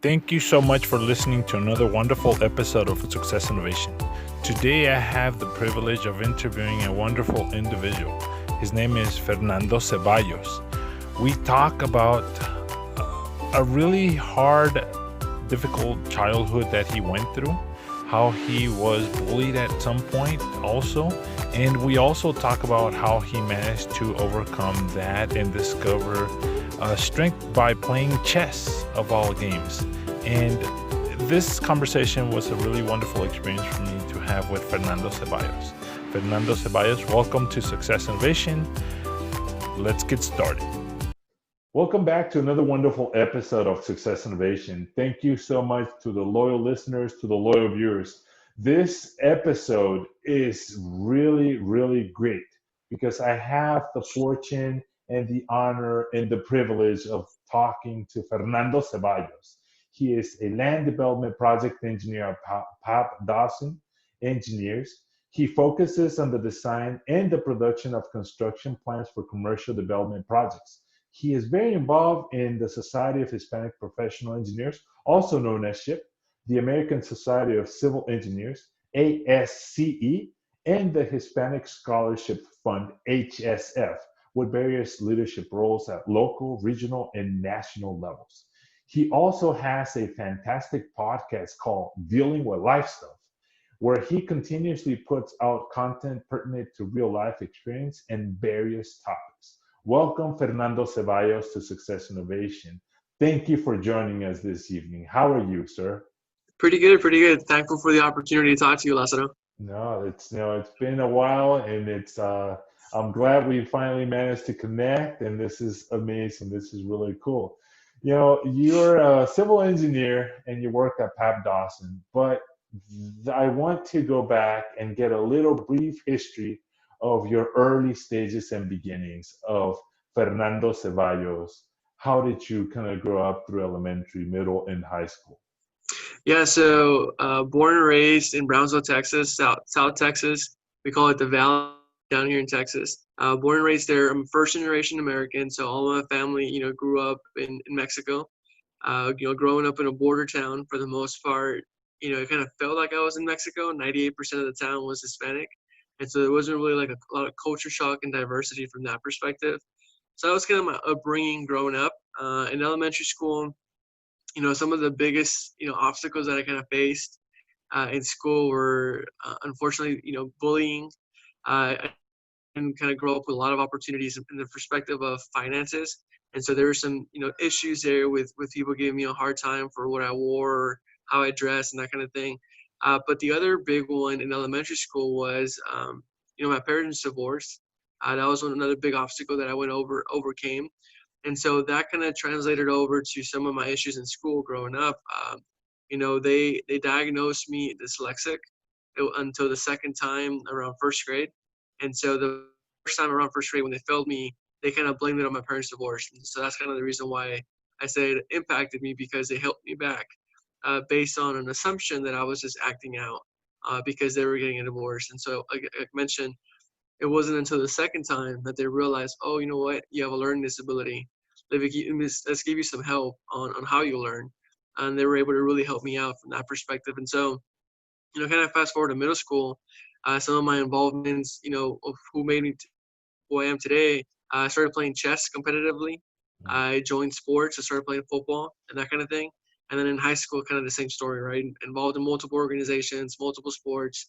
Thank you so much for listening to another wonderful episode of Success Innovation. Today, I have the privilege of interviewing a wonderful individual. His name is Fernando Ceballos. We talk about a really hard, difficult childhood that he went through, how he was bullied at some point also, and we also talk about how he managed to overcome that and discover strength by playing chess of all games. And this conversation was a really wonderful experience for me to have with Fernando Ceballos. Fernando Ceballos, welcome to Success Innovation. Let's get started. Welcome back to another wonderful episode of Success Innovation. Thank you so much to the loyal listeners, to the loyal viewers. This episode is really, really great because I have the fortune and the honor and the privilege of talking to Fernando Ceballos. He is a land development project engineer at Pape-Dawson Engineers. He focuses on the design and the production of construction plans for commercial development projects. He is very involved in the Society of Hispanic Professional Engineers, also known as SHIP, the American Society of Civil Engineers, ASCE, and the Hispanic Scholarship Fund, HSF, with various leadership roles at local, regional, and national levels. He also has a fantastic podcast called Dealing with Life Stuff, where he continuously puts out content pertinent to real life experience and various topics. Welcome, Fernando Ceballos, to Success Innovation. Thank you for joining us this evening. How are you, sir? Pretty good, pretty good. Thankful for the opportunity to talk to you, Lázaro. No, it's been a while, and I'm glad we finally managed to connect, and this is amazing. This is really cool. You're a civil engineer and you work at Pape-Dawson, but I want to go back and get a little brief history of your early stages and beginnings of Fernando Ceballos. How did you kind of grow up through elementary, middle, and high school? Yeah, so born and raised in Brownsville, Texas, South Texas. We call it the Valley down here in Texas. Born and raised there. I'm first generation American, so all my family, grew up in Mexico. Growing up in a border town for the most part, it kind of felt like I was in Mexico. 98% of the town was Hispanic. And so there wasn't really like a lot of culture shock and diversity from that perspective. So that was kind of my upbringing growing up. In elementary school, some of the biggest, obstacles that I kind of faced in school were, unfortunately, bullying. I didn't kind of grow up with a lot of opportunities in the perspective of finances. And so there were some, issues there with people giving me a hard time for what I wore, or how I dressed, and that kind of thing. But the other big one in elementary school was, my parents divorced. That was another big obstacle that I overcame. And so that kind of translated over to some of my issues in school growing up. They diagnosed me dyslexic until the second time around first grade. And so the first time around first grade when they failed me, they kind of blamed it on my parents' divorce. And so that's kind of the reason why I say it impacted me, because they helped me back based on an assumption that I was just acting out because they were getting a divorce. And so, like I mentioned, it wasn't until the second time that they realized, oh, you know what, you have a learning disability. Let's give you some help on how you learn. And they were able to really help me out from that perspective. And so, kind of fast forward to middle school, some of my involvements, of who made me who I am today, I started playing chess competitively. I joined sports. I started playing football and that kind of thing. And then in high school, kind of the same story, right? Involved in multiple organizations, multiple sports.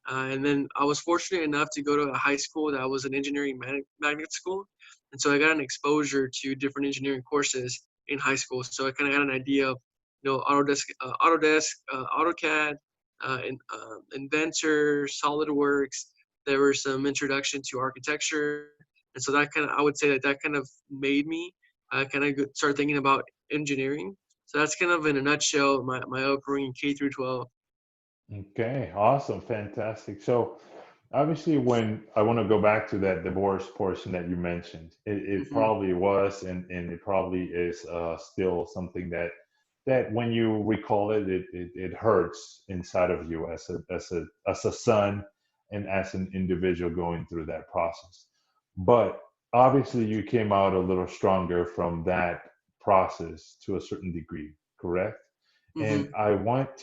And then I was fortunate enough to go to a high school that was an engineering magnet school. And so I got an exposure to different engineering courses in high school. So I kind of got an idea of, AutoCAD, Inventor, SolidWorks. There was some introduction to architecture. And so I would say that kind of made me kind of start thinking about engineering. So that's kind of in a nutshell my upbringing, K through 12. Okay, awesome, fantastic. So, obviously, when I want to go back to that divorce portion that you mentioned, it Hmm. probably was, and it probably is still something that when you recall it hurts inside of you as a son and as an individual going through that process. But obviously, you came out a little stronger from that process to a certain degree, correct? and Mhm. I want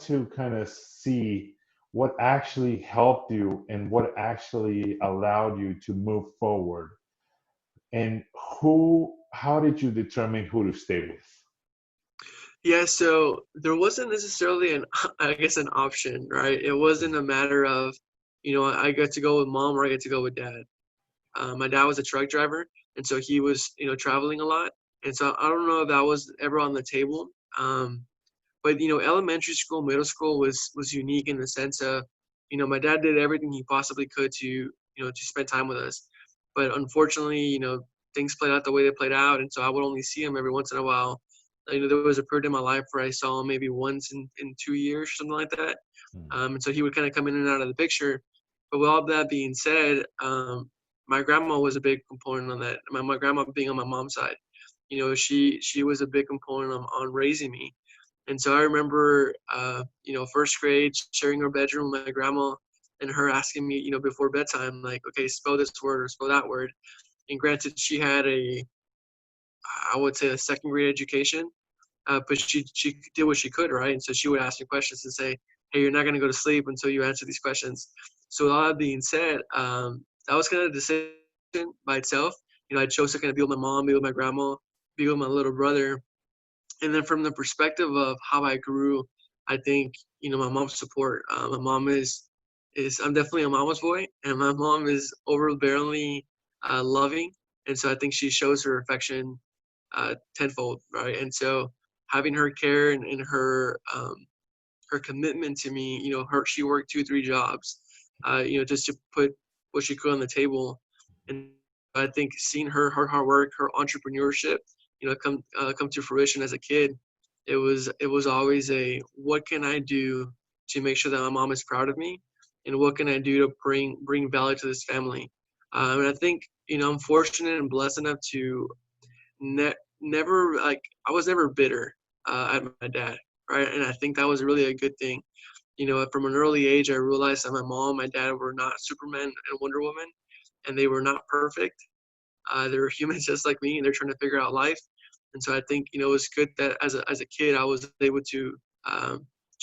to kind of see what actually helped you and what actually allowed you to move forward, and how did you determine who to stay with? Yeah, so there wasn't necessarily an I guess an option, right? It wasn't a matter of, I get to go with mom or I get to go with dad. My dad was a truck driver, and so he was, traveling a lot, and so I don't know if that was ever on the table. But elementary school, middle school was unique in the sense of, my dad did everything he possibly could to, to spend time with us. But unfortunately, things played out the way they played out, and so I would only see him every once in a while. There was a period in my life where I saw him maybe once in 2 years, something like that. Hmm. And so he would kind of come in and out of the picture. But with all that being said, my grandma was a big component on that. My grandma being on my mom's side, she was a big component on raising me. And so I remember, first grade, sharing her bedroom with my grandma, and her asking me, before bedtime, like, okay, spell this word or spell that word. And granted, she had I would say, a second grade education, but she did what she could, right? And so she would ask me questions and say, hey, you're not going to go to sleep until you answer these questions. So with all that being said, that was kind of a decision by itself. I chose to kind of be with my mom, be with my grandma, be with my little brother. And then from the perspective of how I grew, I think, my mom's support. My mom is I'm definitely a mama's boy, and my mom is overbearingly loving, and so I think she shows her affection tenfold, right? And so having her care and her commitment to me, she worked 2 3 jobs, just to put what she could on the table. And I think seeing her hard work, her entrepreneurship, come to fruition as a kid, it was always a, what can I do to make sure that my mom is proud of me, and what can I do to bring value to this family. And I think, I'm fortunate and blessed enough to never, like, I was never bitter at my dad, right? And I think that was really a good thing. From an early age, I realized that my mom and my dad were not Superman and Wonder Woman, and they were not perfect. They were humans just like me, and they're trying to figure out life. And so I think, it was good that as a kid, I was able to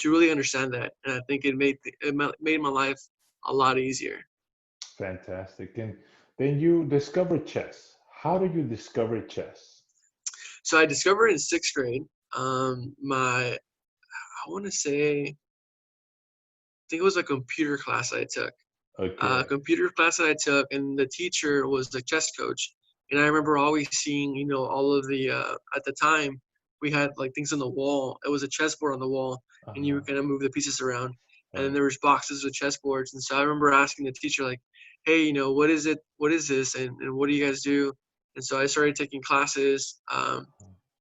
really understand that, and I think it made my life a lot easier. Fantastic. And then you discovered chess. How did you discover chess? So I discovered in sixth grade. I want to say, I think it was a computer class I took. Okay. Computer class that I took, and the teacher was the chess coach. And I remember always seeing, all of the at the time we had like things on the wall. It was a chessboard on the wall, and you Uh-huh. would kind of move the pieces around. And then Right. there was boxes with chessboards. And so I remember asking the teacher, like, "Hey, what is it? What is this? And what do you guys do?" And so I started taking classes, and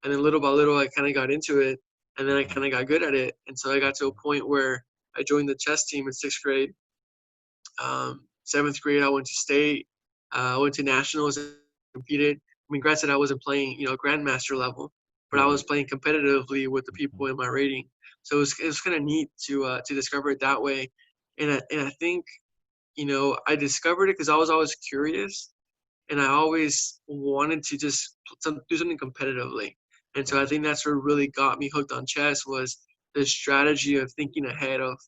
then little by little I kind of got into it, and then I Uh-huh. kind of got good at it. And so I got to a point where I joined the chess team in sixth grade. Seventh grade, I went to state. I went to nationals and competed. I mean, granted, I wasn't playing, grandmaster level, but I was Right. playing competitively with the Mhm. people in my rating. So it was kind of neat to discover it that way. And I think, I discovered it because I was always curious, and I always wanted to just do something competitively. And so I Right. think that's what really got me hooked on chess, was the strategy of thinking ahead of,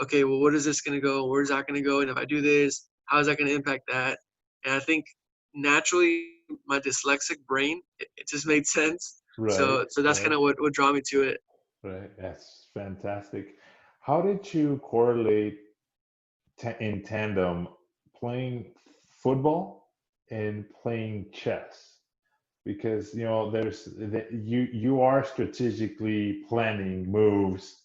okay, well, what is this going to go? Where's that going to go? And if I do this, how is that going to impact that? And I think naturally, my dyslexic brain, it just made sense. Right. So that's kind Right. of what drew me to it. Right. That's fantastic. How did you correlate in tandem playing football and playing chess? Because there's you are strategically planning moves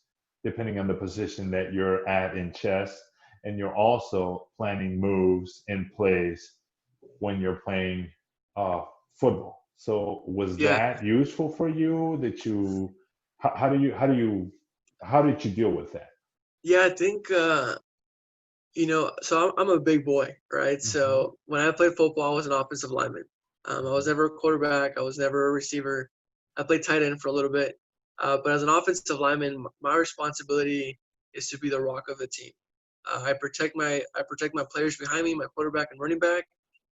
depending on the position that you're at in chess, and you're also planning moves and plays when you're playing uh, football. So was Yeah. that useful for you? That you how did you deal with that? Yeah, I think, so I'm a big boy, right? Hmm. So when I played football, I was an offensive lineman. I was never a quarterback. I was never a receiver. I played tight end for a little bit. But as an offensive lineman, my responsibility is to be the rock of the team. I protect my players behind me, my quarterback and running back,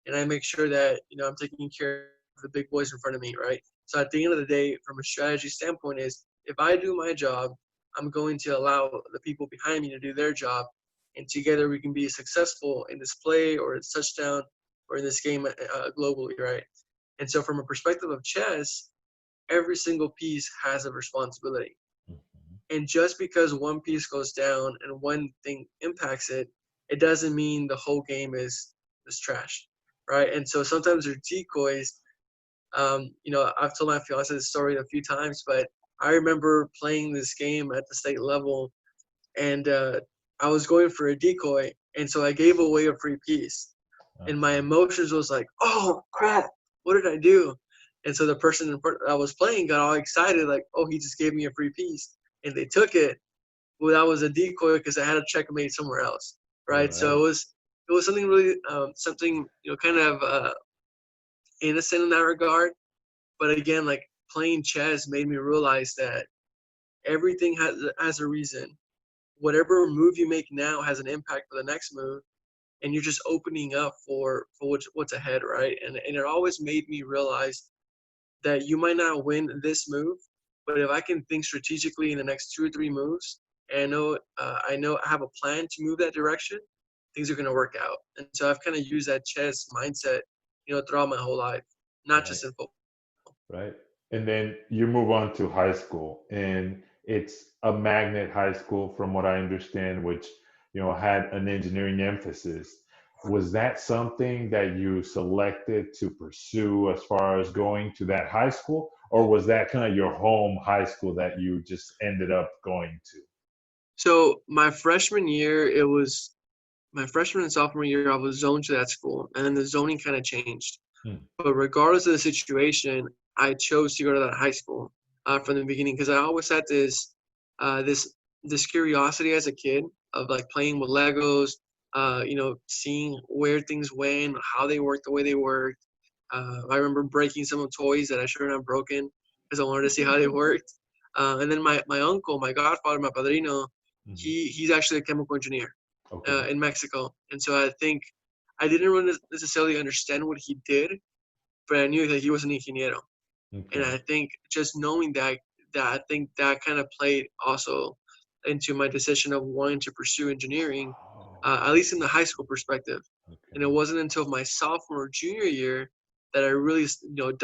and I make sure that I'm taking care of the big boys in front of me, right? So at the end of the day, from a strategy standpoint, is if I do my job, I'm going to allow the people behind me to do their job, and together we can be successful in this play or this touchdown or in this game globally, right? And so from a perspective of chess, every single piece has a responsibility. Mhm. And just because one piece goes down and one thing impacts it, it doesn't mean the whole game is trash, right? And so sometimes there's decoys. I've told my fiance this story a few times, but I remember playing this game at the state level, and I was going for a decoy, and so I gave away a free piece, and my Uh-huh. emotions was like, "Oh crap, what did I do?" And so the person I was playing got all excited, like, "Oh, he just gave me a free piece," and they took it. Well, that was a decoy because I had a checkmate somewhere else, All right? So right. it was something really something kind of innocent in that regard. But again, like playing chess made me realize that everything has a reason. Whatever move you make now has an impact for the next move, and you're just opening up for what's ahead, right? And it always made me realize that you might not win this move, but if I can think strategically in the next 2 or 3 moves, and I know I have a plan to move that direction, things are gonna work out. And so I've kind of used that chess mindset, throughout my whole life, not Right. just in football. Right. And then you move on to high school, and it's a magnet high school, from what I understand, which, had an engineering emphasis. Was that something that you selected to pursue as far as going to that high school, or was that kind of your home high school that you just ended up going to? So my freshman and sophomore year, I was zoned to that school, and then the zoning kind of changed. Hmm. But regardless of the situation, I chose to go to that high school from the beginning because I always had this curiosity as a kid of like playing with Legos, seeing where things went, how they worked, the way they worked. I remember breaking some of the toys that I shouldn't have broken because I wanted to see how they worked. And then my uncle, my godfather, my padrino, Mhm. he's actually a chemical engineer Okay. in Mexico, and so I think I didn't really necessarily understand what he did, but I knew that he was an ingeniero. And Okay. I think just knowing that I think that kind of played also into my decision of wanting to pursue engineering, Oh, at least in the high school perspective. And it okay. wasn't until my sophomore junior year that I really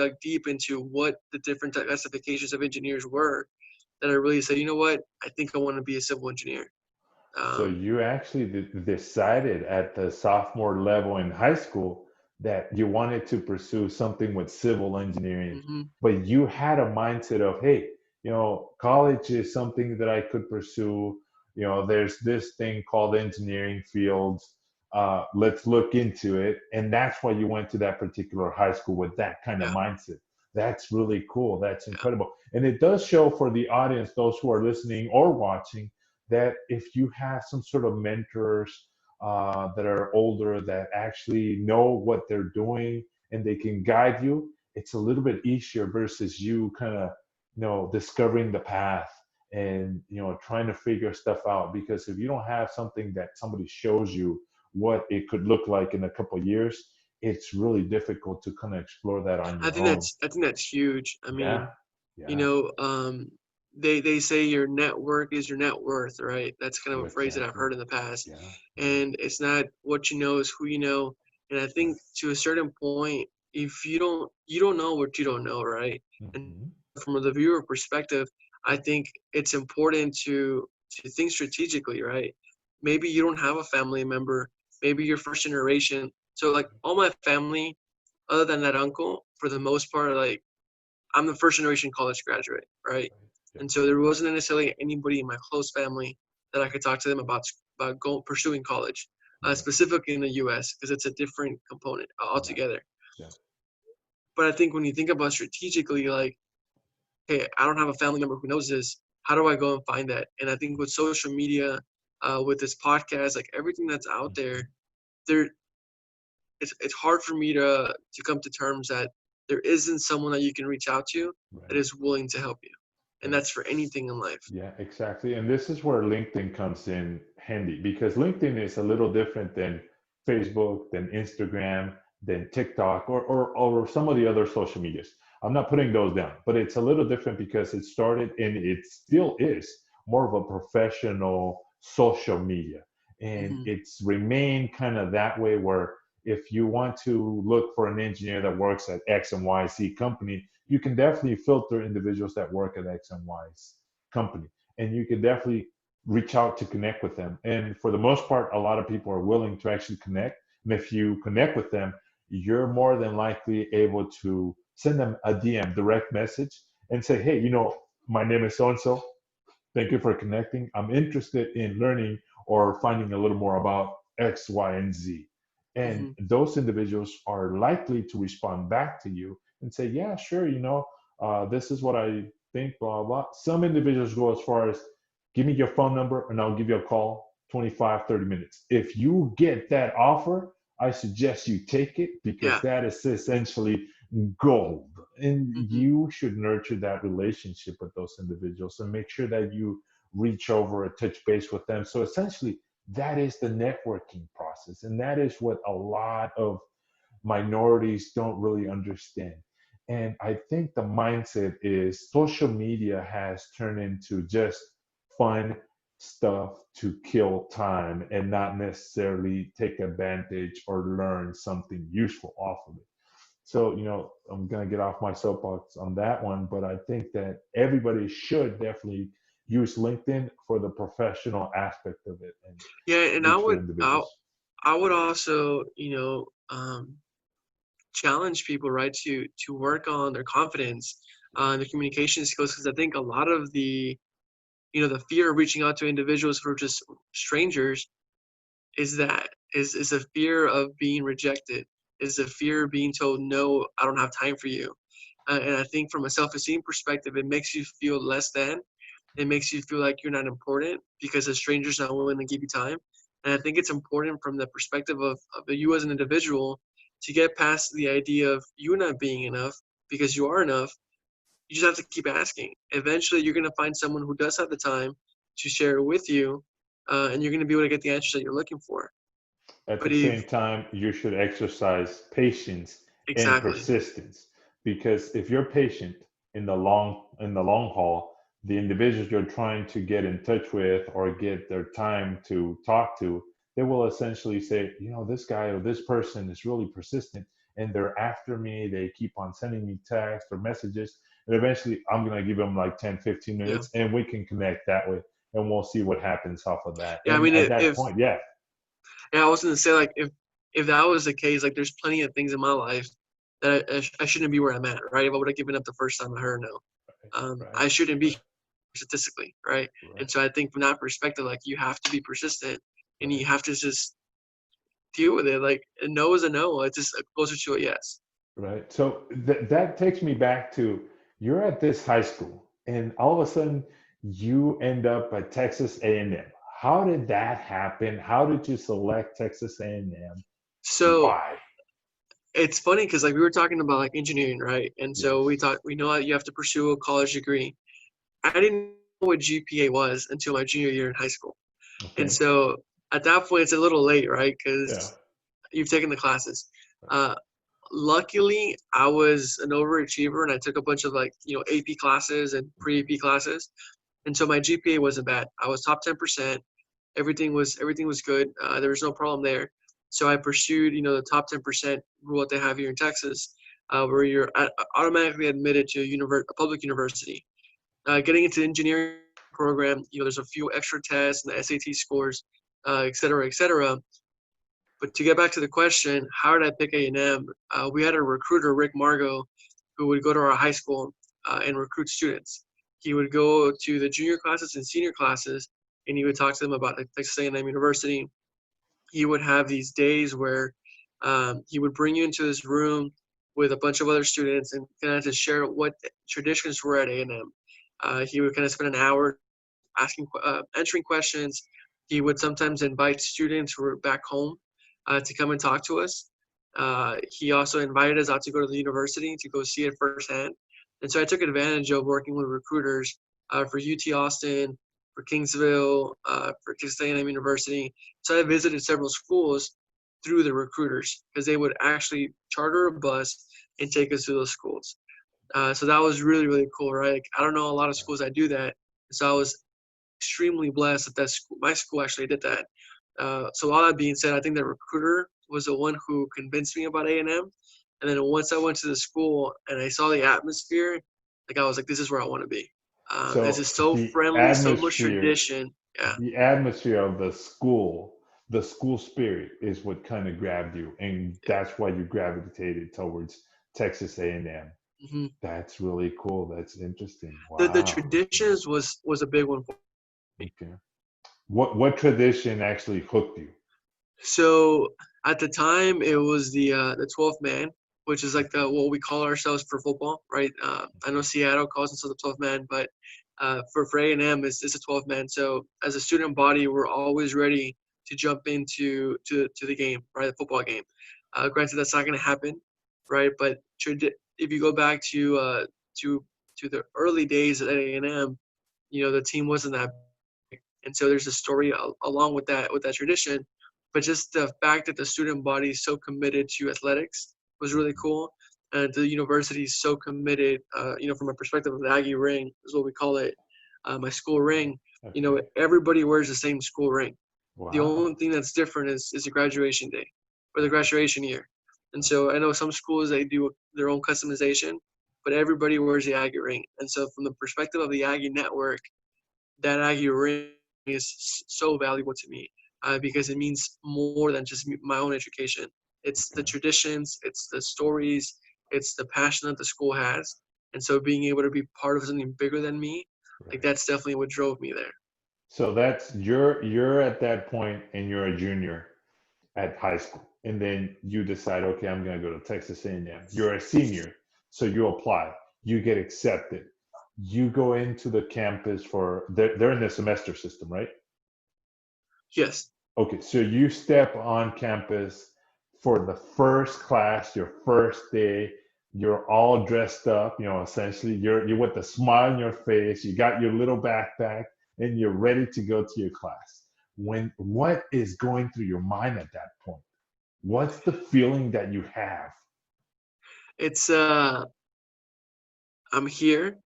dug deep into what the different classifications of engineers were. That I really said, you know what, I think I want to be a civil engineer. So Um, you actually decided at the sophomore level in high school that you wanted to pursue something with civil engineering, mhm, but you had a mindset of, hey, college is something that I could pursue. There's this thing called engineering fields. Let's look into it. And that's why you went to that particular high school with that kind of yeah, mindset. That's really cool. That's yeah, incredible. And it does show for the audience, those who are listening or watching, that if you have some sort of mentors that are older that actually know what they're doing and they can guide you, it's a little bit easier versus you kind of discovering the path and trying to figure stuff out. Because if you don't have something that somebody shows you what it could look like in a couple of years, it's really difficult to kind of explore that on your own. I think that's huge. I Yeah, mean, you yeah. know, um, they say your network is your net worth, right? That's kind of Oh, a phrase that I've exactly. heard in the past. Yeah, yeah. And it's not what you know, is who you know. And I Right. think to a certain point, if you don't know what you don't know, right? And Hmm. from the viewer perspective, I think it's important to think strategically, right? Maybe you don't have a family member, maybe you're first generation. So like all my family, other than that uncle, for the most part, like I'm the first generation college graduate, right? Right. Yeah. And so there wasn't necessarily anybody in my close family that I could talk to them about pursuing college, Right. specifically in the U.S. because it's a different component Right. altogether. Yeah. But I think when you think about strategically, like, hey, I don't have a family member who knows this. How do I go and find that? And I think with social media, with this podcast, like everything that's out Mhm. there, it's hard for me to come to terms that there isn't someone that you can reach out to that Right. is willing to help you, and Right. that's for anything in life. Yeah, exactly. And this is where LinkedIn comes in handy, because LinkedIn is a little different than Facebook, than Instagram, than TikTok, or some of the other social medias. I'm not putting those down, but it's a little different because it started and it still is more of a professional social media. And Hmm. it's remained kind of that way where if you want to look for an engineer that works at X and Y Z company, you can definitely filter individuals that work at X and Y's company. And you can definitely reach out to connect with them. And for the most part, a lot of people are willing to actually connect. And if you connect with them, you're more than likely able to send them a DM, direct message, and say, hey, my name is so and so. Thank you for connecting. I'm interested in learning or finding a little more about X, Y, and Z. And Hmm. those individuals are likely to respond back to you and say, yeah, sure, this is what I think, blah, blah. Some individuals go as far as, give me your phone number and I'll give you a call 25, 30 minutes. If you get that offer, I suggest you take it because Yeah. that is essentially gold. And Hmm. you should nurture that relationship with those individuals and make sure that you reach over and touch base with them. So essentially, that is the networking process. And that is what a lot of minorities don't really understand. And I think the mindset is social media has turned into just fun stuff to kill time and not necessarily take advantage or learn something useful off of it. So, I'm going to get off my soapbox on that one, but I think that everybody should definitely use LinkedIn for the professional aspect of it and Yeah, and reach for individuals. I would also, challenge people, right, to work on their confidence, their communication skills, because I think a lot of the fear of reaching out to individuals who are just strangers is a fear of being rejected, is a fear of being told, no, I don't have time for you. And I think from a self-esteem perspective, it makes you feel less than. It makes you feel like you're not important because a stranger's not willing to give you time. And I think it's important from the perspective of you as an individual to get past the idea of you not being enough because you are enough. You just have to keep asking. Eventually, you're going to find someone who does have the time to share it with you, and you're going to be able to get the answers that you're looking for. At But the if same time, you should exercise patience and exactly, persistence because if you're patient in the long haul, the individuals you're trying to get in touch with or get their time to talk to, they will essentially say, this guy or this person is really persistent and they're after me. They keep on sending me texts or messages. And eventually I'm going to give them like 10, 15 yeah, minutes and we can connect that way and we'll see what happens off of that. yeah. I And mean, at that point, yeah, yeah, I was going to say like if that was the case, like there's plenty of things in my life that I shouldn't be where I'm at, right? If I would have given up the first time I heard no, right, I shouldn't be right, here statistically, right? And right. so I think from that perspective, like you have to be persistent and you Right, have to just deal with it. Like a no is a no. It's just closer to a yes. right. So that takes me back to you're at this high school, and all of a sudden you end up at Texas A&M. How did that happen? How did you select Texas A&M? So Why? it's funny because like we were talking about like engineering, right? And so Yes. we know that you have to pursue a college degree. I didn't know what GPA was until my junior year in high school. And Okay. so at that point, it's a little late, right? Yeah. Because you've taken the classes. Uh, Luckily, I was an overachiever and I took a bunch of like, AP classes and Okay. pre-AP classes. And so my GPA wasn't bad. I was top 10%. Everything was good. There was no problem there. So I pursued, the top 10% rule that they have here in Texas, where you're automatically admitted to a public university. Getting into the engineering program, there's a few extra tests and the SAT scores, et cetera, et cetera. But to get back to the question, how did I pick A&M? We had a recruiter, Rick Margot, who would go to our high school and recruit students. He would go to the junior classes and senior classes, and he would talk to them about like Texas A&M University. He would have these days where he would bring you into this room with a bunch of other students and kind of just share what traditions were at A&M. He would kind of spend an hour answering questions. He would sometimes invite students who were back home to come and talk to us. He also invited us out to go to the university to go see it firsthand. And so I took advantage of working with recruiters for UT Austin, for Kingsville, for Texas A&M University. So I visited several schools through the recruiters because they would actually charter a bus and take us to those schools. So that was really, really cool, right? Like, I don't know a lot of schools that do that. So I was extremely blessed that my school actually did that. So all that being said, I think the recruiter was the one who convinced me about A&M. And then once I went to the school and I saw the atmosphere, like I was like, this is where I want to be. It's So just so the friendly, so much atmosphere, tradition. Yeah. the atmosphere of the school spirit is what kind of grabbed you, and that's why you gravitated towards Texas A&M. Hmm. That's really cool. That's interesting. The Wow. traditions was a big one for me. Okay. What tradition actually hooked you? So at the time, it was the 12th man, which is like the what we call ourselves for football, right? I know Seattle calls themselves the 12th man, but for A&M, it's a 12th man. So as a student body, we're always ready to jump into the game, right? The football game. Granted, that's not going to happen, right? But if you go back to to the early days at A&M, the team wasn't that big, and so there's a story along with that tradition. But just the fact that the student body is so committed to athletics was really cool, and the university is so committed. From a perspective of the Aggie ring is what we call it, my school ring. Okay. Everybody wears the same school ring. The Wow. only thing that's different is the graduation day or the graduation year. And Okay. so I know some schools they do their own customization, but everybody wears the Aggie ring. And so from the perspective of the Aggie network, that Aggie ring is so valuable to me because it means more than just my own education. It's the Okay. traditions, it's the stories, it's the passion that the school has. And so being able to be part of something bigger than me, like Right. that's definitely what drove me there. So that's you're at that point and you're a junior at high school, and then you decide, okay, I'm going to go to Texas A&M. You're a senior, so you apply, you get accepted, you go into the campus for they're in the semester system, right? Yes. Okay, so you step on campus for the first class, your first day. You're all dressed up, essentially. You're with a smile on your face. You got your little backpack, and you're ready to go to your class. What is going through your mind at that point? What's the feeling that you have? It's I'm here.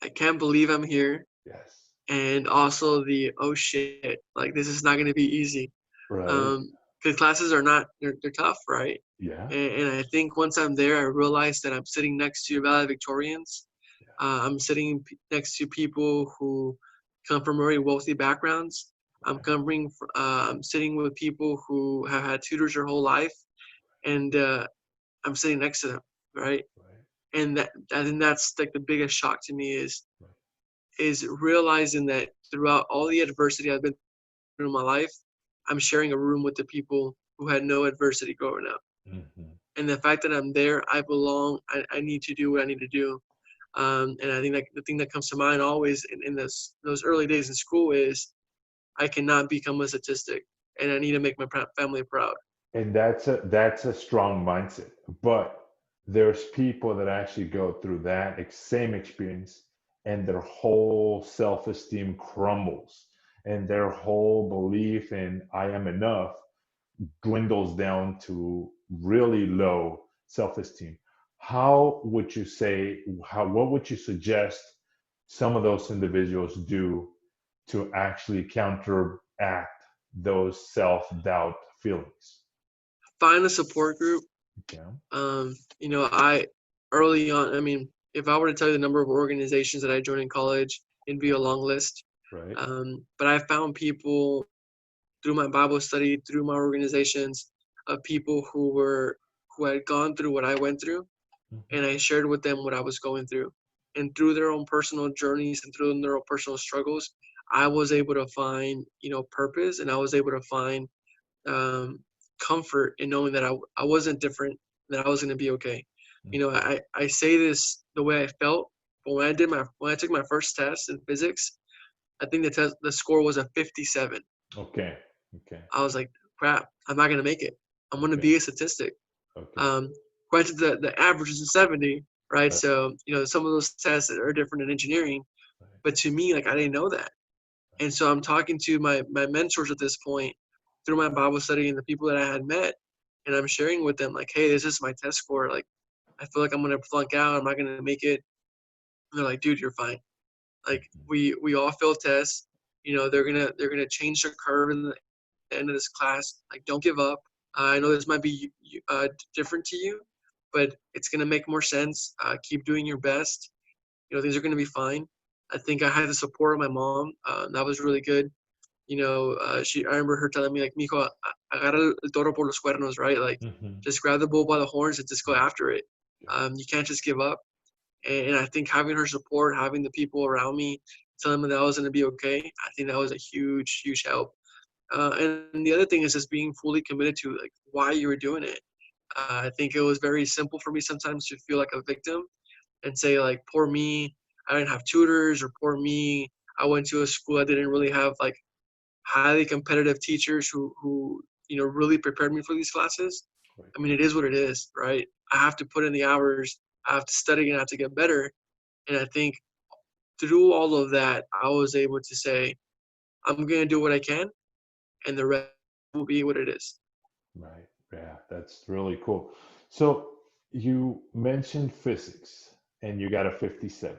I can't believe I'm here. Yes. And also the oh shit, like this is not gonna be easy. Right. Because classes are not they're tough, right? Yeah. And I think once I'm there, I realize that I'm sitting next to valedictorians. I'm sitting next to people who come from very wealthy backgrounds. Right. I'm sitting with people who have had tutors their whole life, and I'm sitting next to them, right? Right. And I think that's like the biggest shock to me Right. is realizing that throughout all the adversity I've been through in my life, I'm sharing a room with the people who had no adversity growing up. Hmm. And the fact that I'm there, I belong. I need to do what I need to do. And I think that the thing that comes to mind always in those early days in school is I cannot become a statistic, and I need to make my family proud. And that's a strong mindset. But there's people that actually go through that same experience, and their whole self-esteem crumbles, and their whole belief in I am enough dwindles down to really low self-esteem. How would you say, what would you suggest some of those individuals do to actually counteract those self-doubt feelings? Find a support group. Yeah. I early on. I mean, if I were to tell you the number of organizations that I joined in college, it'd be a long list. Right. But I found people through my Bible study, through my organizations, of people who had gone through what I went through, Mhm. and I shared with them what I was going through. And through their own personal journeys and through their own personal struggles, I was able to find, purpose, and I was able to find um, comfort in knowing that I wasn't different, that I was going to be okay. Okay. I say this the way I felt, but when I took my first test in physics, I think the score was a 57. Okay. Okay. I was like, crap, I'm not gonna make it. I'm gonna Okay. be a statistic. Okay. Um, Granted, the average is a 70, right? Right. So some of those tests are different in engineering, Right. but to me, like I didn't know that, and so I'm talking to my mentors at this point through my Bible study and the people that I had met, and I'm sharing with them like, hey, this is my test score. Like, I feel like I'm gonna flunk out. I'm not gonna make it. And they're like, dude, you're fine. Like we all fail tests. They're gonna change the curve in the end of this class. Like, don't give up. I know this might be different to you, but it's gonna make more sense. Keep doing your best. Things are gonna be fine. I think I had the support of my mom. That was really good. I remember her telling me like, "Mijo, agarra el toro por los cuernos," right? Like, Mm-hmm. just grab the bull by the horns and just go after it. Yeah. You can't just give up. And I think having her support, having the people around me, telling me that I was going to be okay, I think that was a huge, huge help. And the other thing is just being fully committed to like why you were doing it. I think it was very simple for me sometimes to feel like a victim and say like, poor me, I didn't have tutors, or poor me, I went to a school that didn't really have like highly competitive teachers who really prepared me for these classes. Right. I mean, it is what it is, right? I have to put in the hours, I have to study, and I have to get better. And I think through all of that, I was able to say, I'm going to do what I can, and the rest will be what it is. Right. Yeah, that's really cool. So you mentioned physics and you got a 57.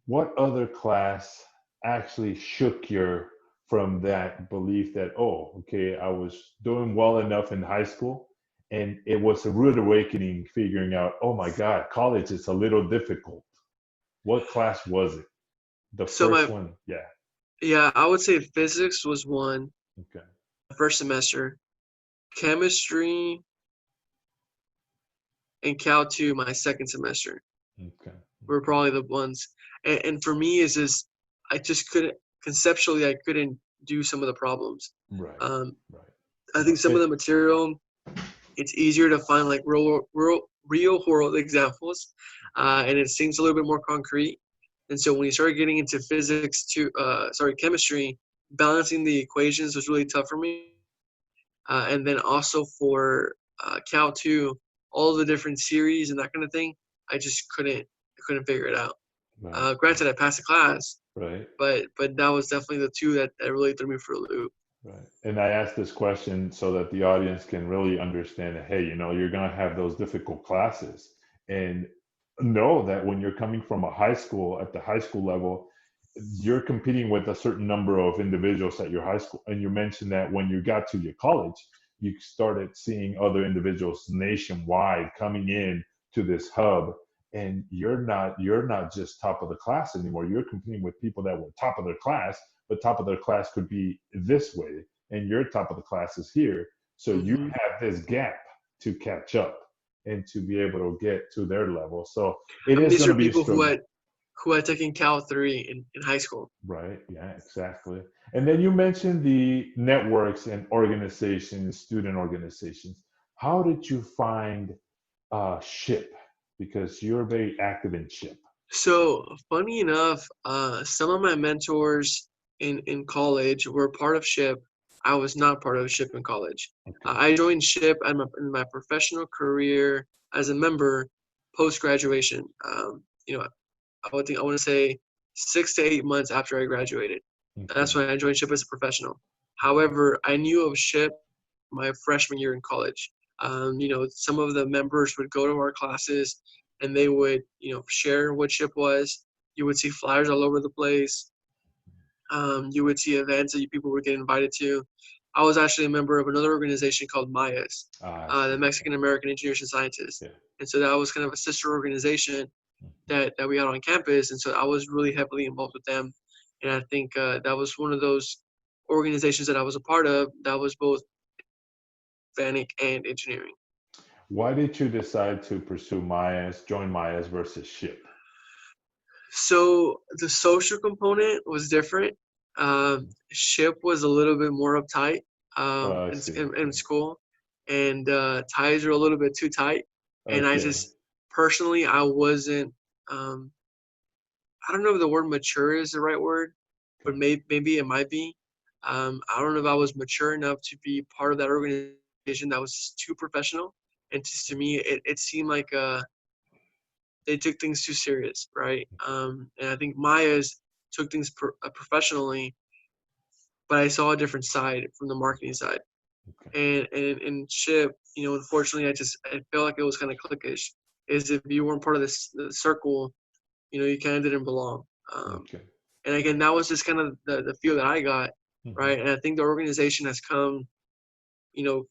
What other class actually shook your from that belief that, oh, okay, I was doing well enough in high school and it was a rude awakening figuring out, oh my God, college is a little difficult. What class was it? The So first one? Yeah. yeah, I would say physics was one, Okay. first semester, chemistry and Cal 2 my second semester Okay. were probably the ones. And for me, is just I just couldn't conceptually I couldn't do some of the problems. Right. Um, Right. I Yeah. think some of the material it's easier to find like real world examples, and it seems a little bit more concrete. And so when you started getting into chemistry, balancing the equations was really tough for me. And then also for Cal 2, all the different series and that kind of thing, I couldn't figure it out. Right. Granted, I passed the class, Right. but that was definitely the two that really threw me for a loop. Right. And I asked this question so that the audience can really understand that, hey, you're going to have those difficult classes. And know that when you're coming from a high school, at the high school level, you're competing with a certain number of individuals at your high school. And you mentioned that when you got to your college, you started seeing other individuals nationwide coming in to this hub. And you're not just top of the class anymore. You're competing with people that were top of their class, but top of their class could be this way, and your top of the class is here. So you Mm-hmm. have this gap to catch up and to be able to get to their level. So it And is these going to are be a people who struggle. had taken Cal 3 in high school. Right. Yeah, exactly. And then you mentioned the networks and organizations, student organizations. How did you find SHIP? Because you're very active in SHIP. So funny enough, some of my mentors in college were part of SHIP. I was not part of SHIP in college. Okay. I joined SHIP in my professional career as a member post graduation. I want to say 6 to 8 months after I graduated. That's Okay. when I joined SHIP as a professional. However, I knew of SHIP my freshman year in college. Some of the members would go to our classes and they would, share what SHIP was. You would see flyers all over the place. You would see events that people would get invited to. I was actually a member of another organization called MAYAS, Ah, I see. the Okay. Mexican American Engineers and Scientists. Yeah. And so that was kind of a sister organization that we had on campus. And so I was really heavily involved with them. And I think that was one of those organizations that I was a part of that was both Hispanic and engineering. Why did you decide to pursue Mayas, join Mayas versus SHIP? So the social component was different. SHIP was a little bit more uptight Oh, I in, see. in, in Okay. school, and ties are a little bit too tight. And I Okay. just personally, I wasn't. Um, I don't know if the word mature is the right word, but Okay. maybe it might be. I don't know if I was mature enough to be part of that organization that was just too professional. And just to me, it seemed like they took things too serious, right? And I think Maya's took things professionally, but I saw a different side from the marketing side. Okay. And Chip, unfortunately, I felt like it was kind of cliquish. Is if you weren't part of the circle, you kind of didn't belong. Okay. And again, that was just kind of the feel that I got, Hmm. right? And I think the organization has come, you know,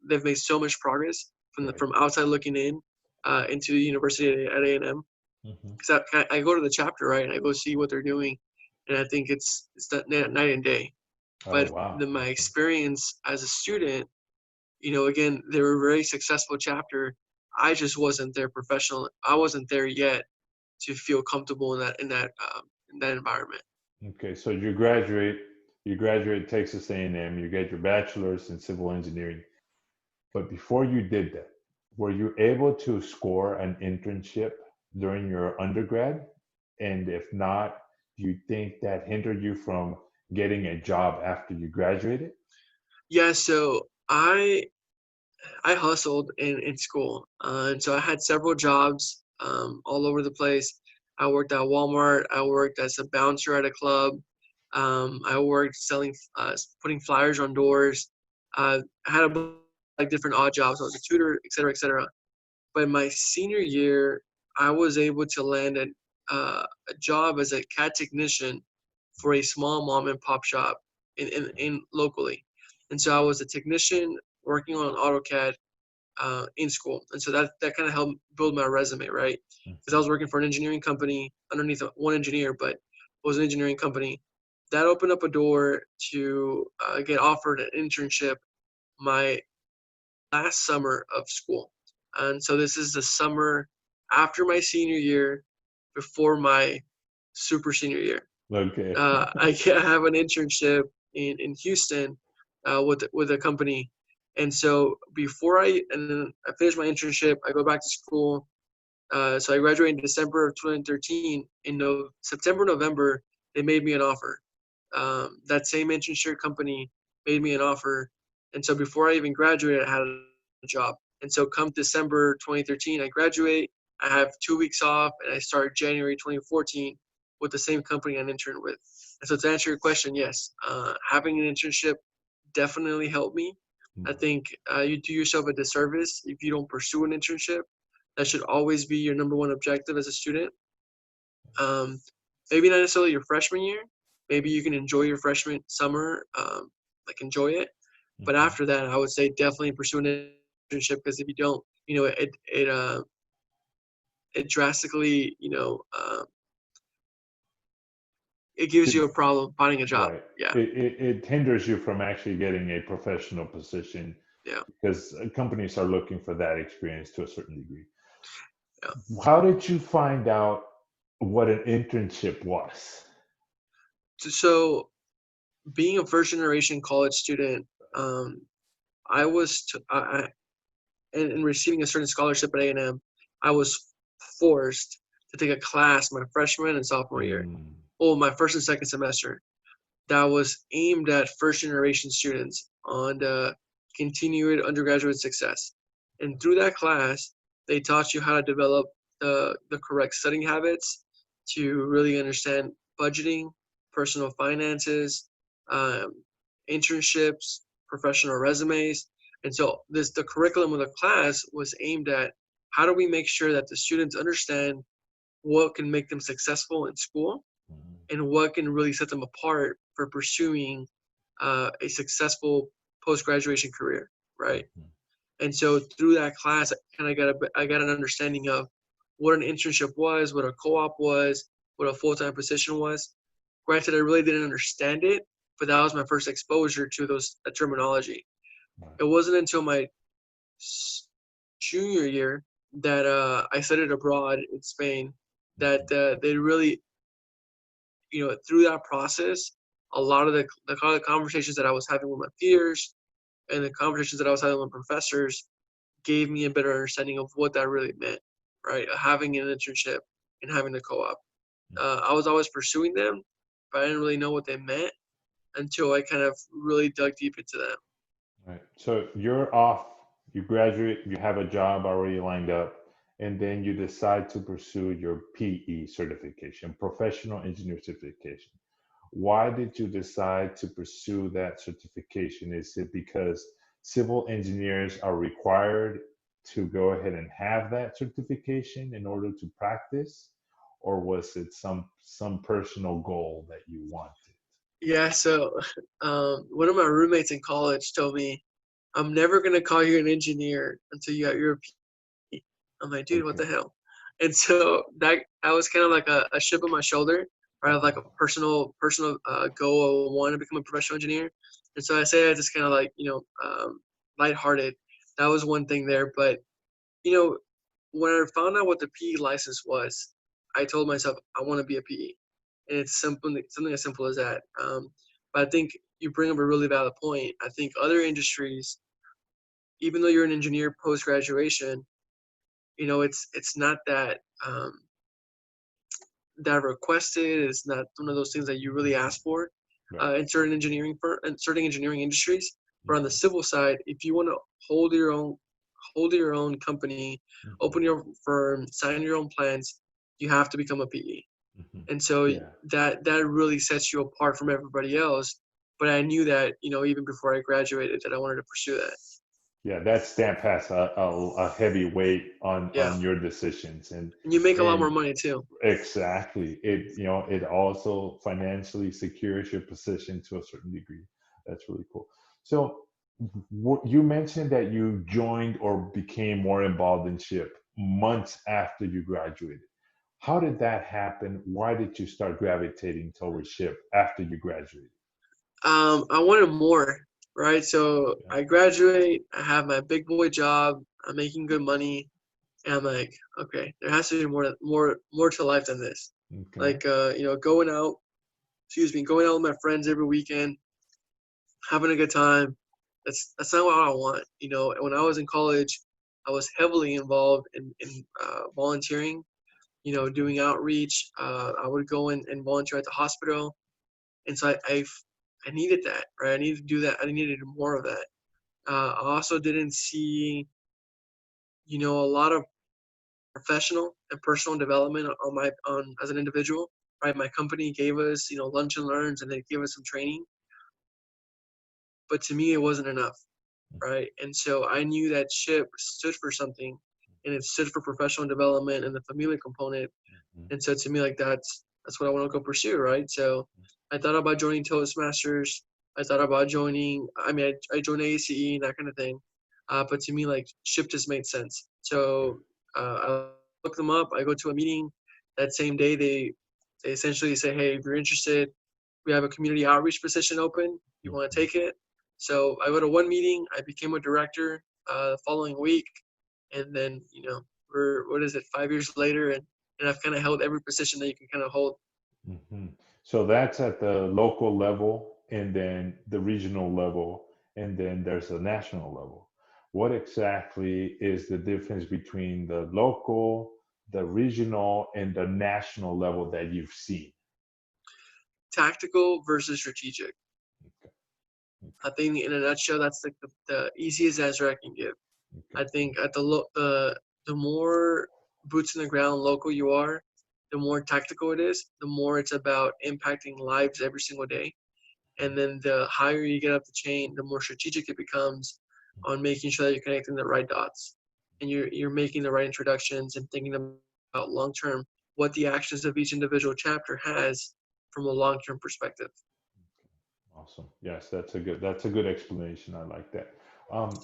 they've made so much progress Right. from outside looking in into the university at A&M. Hmm. Because I go to the chapter, right, and I go see what they're doing, and I think it's that night and day. Oh, But wow. my Okay. experience as a student, again, they were a very successful chapter. I just wasn't there professional. I wasn't there yet to feel comfortable in that environment. Okay. So you graduate Texas A&M, you get your bachelor's in civil engineering. But before you did that, were you able to score an internship during your undergrad? And if not, do you think that hindered you from getting a job after you graduated? Yeah, so I hustled in school, and so I had several jobs all over the place. I worked at Walmart. I worked as a bouncer at a club. I worked selling, putting flyers on doors. I had a bunch of, like, different odd jobs. I was a tutor, et cetera, et cetera. But in my senior year, I was able to land a job as a CAD technician for a small mom and pop shop in locally. And so I was a technician working on AutoCAD in school, and so that kind of helped build my resume, right? Because I Mhm. was working for an engineering company underneath one engineer, but it was an engineering company. That opened up a door to get offered an internship my last summer of school, and so this is the summer after my senior year, before my super senior year. Okay. I have an internship in Houston with a company, and so I finish my internship, I go back to school. So I graduated in December of 2013. In September, November, they made me an offer. That same internship company made me an offer, and so before I even graduated, I had a job. And so come December 2013, I graduate. I have 2 weeks off, and I start January 2014 with the same company I interned with. And so to answer your question, yes, having an internship definitely helped me. I think you do yourself a disservice if you don't pursue an internship. That should always be your number one objective as a student. Um, Maybe not necessarily your freshman year. Maybe you can enjoy your freshman summer, like enjoy it. But Mhm. after that, I would say definitely pursue an internship, because if you don't, it drastically, it gives you a It's problem finding a job. right. Yeah, It hinders you from actually getting a professional position yeah, because companies are looking for that experience to a certain degree. yeah. How did you find out what an internship was? So being a first generation college student, um, I was in receiving a certain scholarship at A&M, I was forced to take a class my freshman and sophomore year. Mm, Oh, my first and second semester, that was aimed at first generation students on continued undergraduate success. And through that class, they taught you how to develop the correct studying habits to really understand budgeting, personal finances, um, internships, professional resumes. And so the curriculum of the class was aimed at how do we make sure that the students understand what can make them successful in school mm, and what can really set them apart for pursuing a successful post graduation career, right? mhm. And so through that class, I got an understanding of what an internship was, what a co-op was, what a full-time position was. Granted, I really didn't understand it, but that was my first exposure to that terminology. Right. It wasn't until my junior year that I studied abroad in Spain that Mhm. they really, through that process, a lot of the kind of conversations that I was having with my peers and the conversations that I was having with professors gave me a better understanding of what that really meant, right? Having an internship and having the co-op. I was always pursuing them, but I didn't really know what they meant until I kind of really dug deep into them. Right. So you're off, you graduate, you have a job already lined up, and then you decide to pursue your PE certification, professional engineer certification. Why did you decide to pursue that certification? Is it because civil engineers are required to go ahead and have that certification in order to practice? or was it some personal goal that you wanted? Yeah, so one of my roommates in college told me, I'm never gonna call you an engineer until you got your PE. I'm like, dude, what Okay. the hell? And so that was kind of like a chip on my shoulder, right? Of like a personal goal. I want to become a professional engineer, and so I say I just kind of like lighthearted. That was one thing there, but you know, when I found out what the PE license was, I told myself I want to be a PE, and it's something as simple as that. But I think you bring up a really valid point. I think other industries, even though you're an engineer post graduation, it's not that requested. It's not one of those things that you really ask for Right. in certain engineering industries. But on the civil side, if you want to hold your own company, Mhm. open your own firm, sign your own plans, you have to become a PE. Mhm. And so Yeah. that really sets you apart from everybody else. But I knew that, even before I graduated, that I wanted to pursue that. Yeah, that stamp has a heavy weight Yeah. on your decisions, And you make a lot more and money too. exactly, it also financially secures your position to a certain degree. That's really cool. So you mentioned that you joined or became more involved in SHIP months after you graduated. How did that happen? Why did you start gravitating towards SHIP after you graduated? I wanted more, right? So Yeah. I graduate, I have my big boy job, I'm making good money, and I'm like, okay, there has to be more to life than this. Okay. Like, going out with my friends every weekend, having a good time. That's not what I want. When I was in college, I was heavily involved in volunteering. Doing outreach. I would go in and volunteer at the hospital, and so I needed that, right? I needed to do that. I needed more of that. I also didn't see, a lot of professional and personal development on as an individual, right? My company gave us, lunch and learns, and they gave us some training, but to me, it wasn't enough, right? And so I knew that SHIP stood for something, and it stood for professional development and the familiar component. Mhm. And so to me, like that's what I want to go pursue, right? So I thought about joining Toastmasters. I thought about joining. I mean, I joined ACE and that kind of thing. But to me, like SHIP just made sense. So I look them up. I go to a meeting. That same day, they essentially say, "Hey, if you're interested, we have a community outreach position open. You want to Mhm. take it?" So I go to one meeting. I became a director the following week, and then we're what is it, 5 years later, and I've kind of held every position that you can kind of hold. Mhm. So that's at the local level, and then the regional level, and then there's a national level. What exactly is the difference between the local, the regional, and the national level that you've seen? Tactical versus strategic. Okay. I think in a nutshell, that's like the easiest answer I can give. Okay. I think at the more boots in the ground local you are, the more tactical it is, the more it's about impacting lives every single day. And then the higher you get up the chain, the more strategic it becomes on making sure that you're connecting the right dots and you're making the right introductions and thinking about long term what the actions of each individual chapter has from a long term perspective. Awesome. Yes, that's a good explanation. I like that. Um,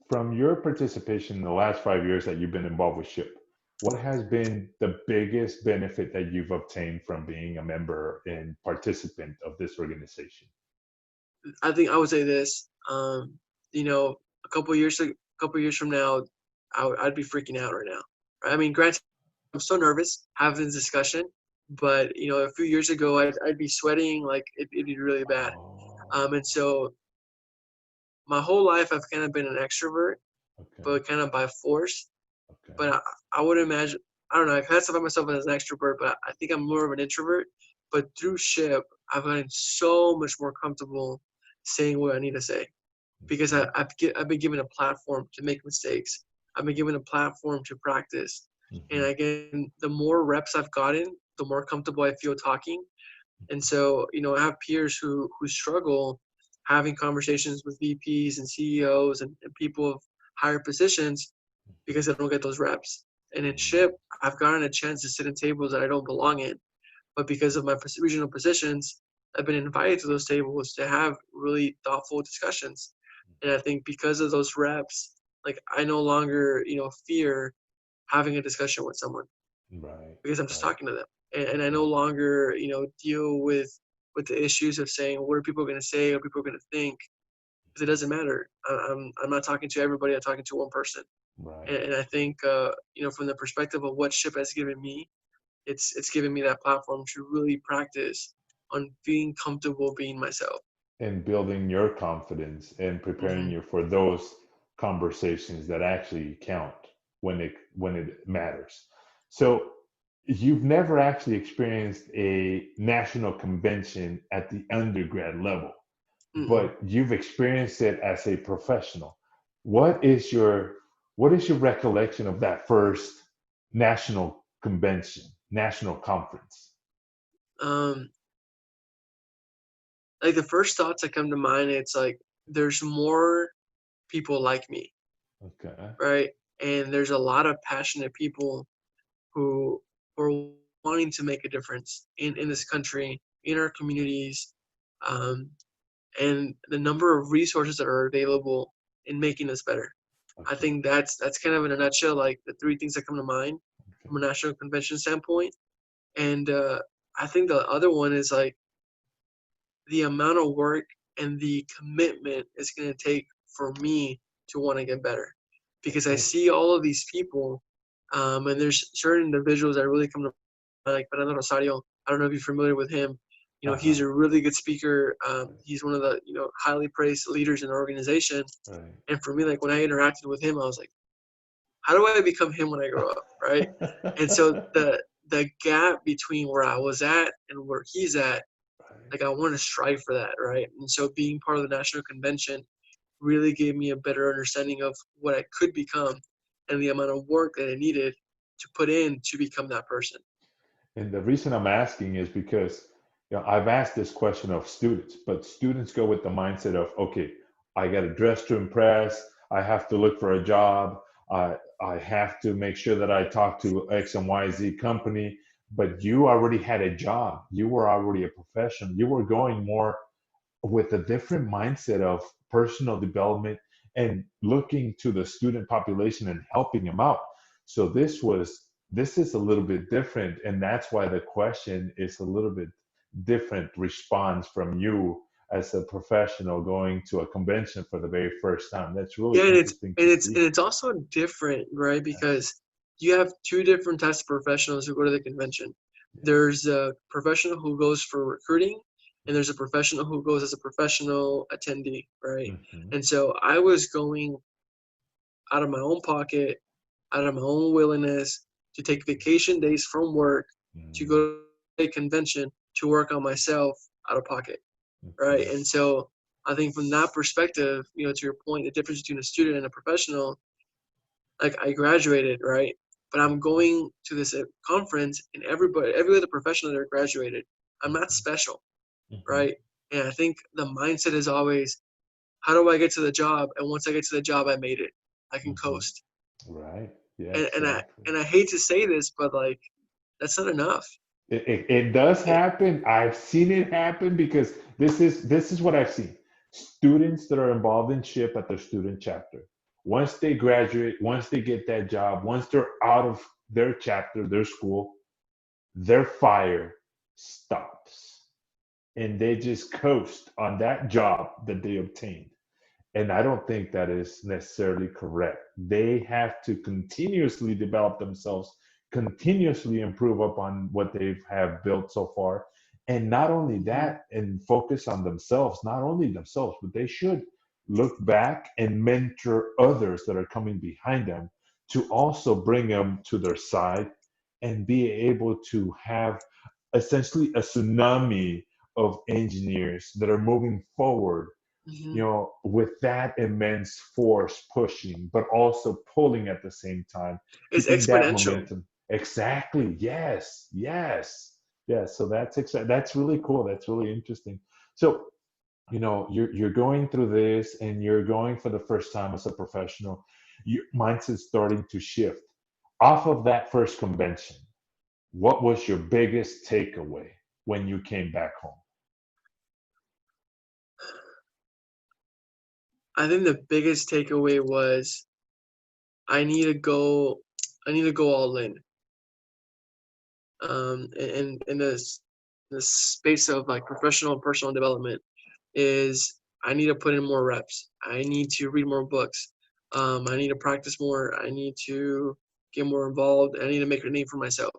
from your participation in the last 5 years that you've been involved with SHIP, what has been the biggest benefit that you've obtained from being a member and participant of this organization? I think I would say this. A couple years from now, I'd be freaking out right now. Right? I mean, granted, I'm so nervous having this discussion, but a few years ago, I'd be sweating like it'd be really bad. And Oh, so my whole life, I've kind of been an extrovert, okay, but kind of by force. okay. But I would imagine, I don't know, I classify myself as an extrovert, but I think I'm more of an introvert. But through SHIP, I've gotten so much more comfortable saying what I need to say because Mhm, I've been given a platform to make mistakes. I've been given a platform to practice. And mhm, again, the more reps I've gotten, the more comfortable I feel talking. And so, I have peers who struggle having conversations with VPs and CEOs and people of higher positions because they don't get those reps. And in ship, I've gotten a chance to sit in tables that I don't belong in. But because of my regional positions, I've been invited to those tables to have really thoughtful discussions. And I think because of those reps, like I no longer, fear having a discussion with someone Right. because I'm just Right. talking to them. And I no longer, deal with the issues of saying, what are people going to say? What are people going to think? Because it doesn't matter. I'm not talking to everybody. I'm talking to one person. Right. And I think, from the perspective of what ship has given me, it's given me that platform to really practice on being comfortable being myself. And building your confidence and preparing Hmm. you for those conversations that actually count when it matters. So you've never actually experienced a national convention at the undergrad level, Mm-mm. but you've experienced it as a professional. What is your what is your recollection of that first national convention, national conference? Um, like the first thoughts that come to mind, it's like there's more people like me, Okay. right? And there's a lot of passionate people who are wanting to make a difference in this country, in our communities, um, and the number of resources that are available in making us better. I Okay. think that's kind of in a nutshell, like the three things that come to mind Okay. from a national convention standpoint. And I think the other one is like the amount of work and the commitment it's going to take for me to want to get better, because I Okay. see all of these people, and there's certain individuals that really come to mind, like Fernando Rosario. I don't know if you're familiar with him. He's Uh-huh. a really good speaker. He's one of the highly praised leaders in our organization. Right. And for me, like when I interacted with him, I was like, how do I become him when I grow up, right? And so the gap between where I was at and where he's at, Right. like I want to strive for that, right? And so being part of the national convention really gave me a better understanding of what I could become and the amount of work that I needed to put in to become that person. And the reason I'm asking is because I've asked this question of students, but students go with the mindset of, okay, I got to dress to impress. I have to look for a job. I have to make sure that I talk to X and Y Z company. But you already had a job. You were already a professional. You were going more with a different mindset of personal development and looking to the student population and helping them out. So this is a little bit different, and that's why the question is a little bit different response from you as a professional going to a convention for the very first time. That's really Yeah, and it's interesting to and it's see. and it's also different, right? Yes, Because you have two different types of professionals who go to the convention. yes. There's a professional who goes for recruiting, and there's a professional who goes as a professional attendee, right? Hmm. And so I was going out of my own pocket, out of my own willingness to take vacation days from work to go Hmm. to a convention to work on myself out of pocket, right? Okay. And so I think from that perspective, to your point, the difference between a student and a professional, like I graduated, right? But I'm going to this conference, and every other professional that graduated, I'm not special, Hmm. right? And I think the mindset is always, how do I get to the job? And once I get to the job, I made it. I can Hmm. coast. Right. Yeah, And I exactly. and I hate to say this, but like that's not enough. It does It, happen. I've seen it happen because this is what I've seen. Students that are involved in SHIP at their student chapter, once they graduate, once they get that job, once they're out of their chapter, their school, their fire stops. And they just coast on that job that they obtained. And I don't think that is necessarily correct. They have to continuously develop themselves, continuously improve upon what they have built so far. And not only mhm, that, and focus on themselves, not only themselves, but they should look back and mentor others that are coming behind them to also bring them to their side and be able to have essentially a tsunami of engineers that are moving forward, mhm. with that immense force pushing, but also pulling at the same time, It's keeping that exponential. momentum. Exactly. Yes. Yes. Yes. So that's really cool. That's really interesting. So, you're going through this and you're going for the first time as a professional. Your mindset's starting to shift. Off of that first convention, what was your biggest takeaway when you came back home? I think the biggest takeaway was I need to go all in. In this space of like professional and personal development is I need to put in more reps. I need to read more books. I need to practice more. I need to get more involved. I need to make a name for myself.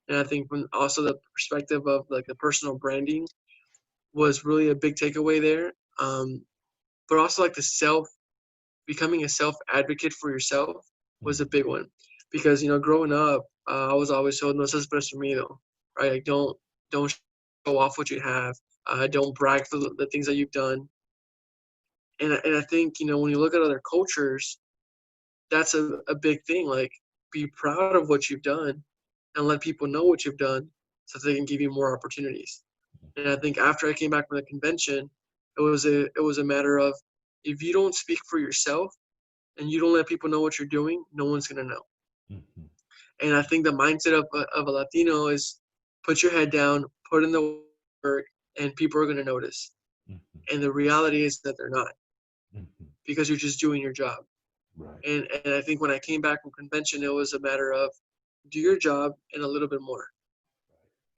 And I think when also the perspective of like the personal branding was really a big takeaway there. But also like the becoming a self advocate for yourself was a big one, because growing up, I was always told no estás presumido, right? Like don't show off what you have. Don't brag for the things that you've done. And I think when you look at other cultures, that's a big thing. Like, be proud of what you've done and let people know what you've done so that they can give you more opportunities. And I think after I came back from the convention, it was a matter of, if you don't speak for yourself and you don't let people know what you're doing, no one's gonna know. Mhm. And I think the mindset of a Latino is put your head down, put in the work, and people are gonna notice. Mhm. And the reality is that they're not, Mhm. because you're just doing your job. Right. And I think when I came back from convention, it was a matter of do your job and a little bit more.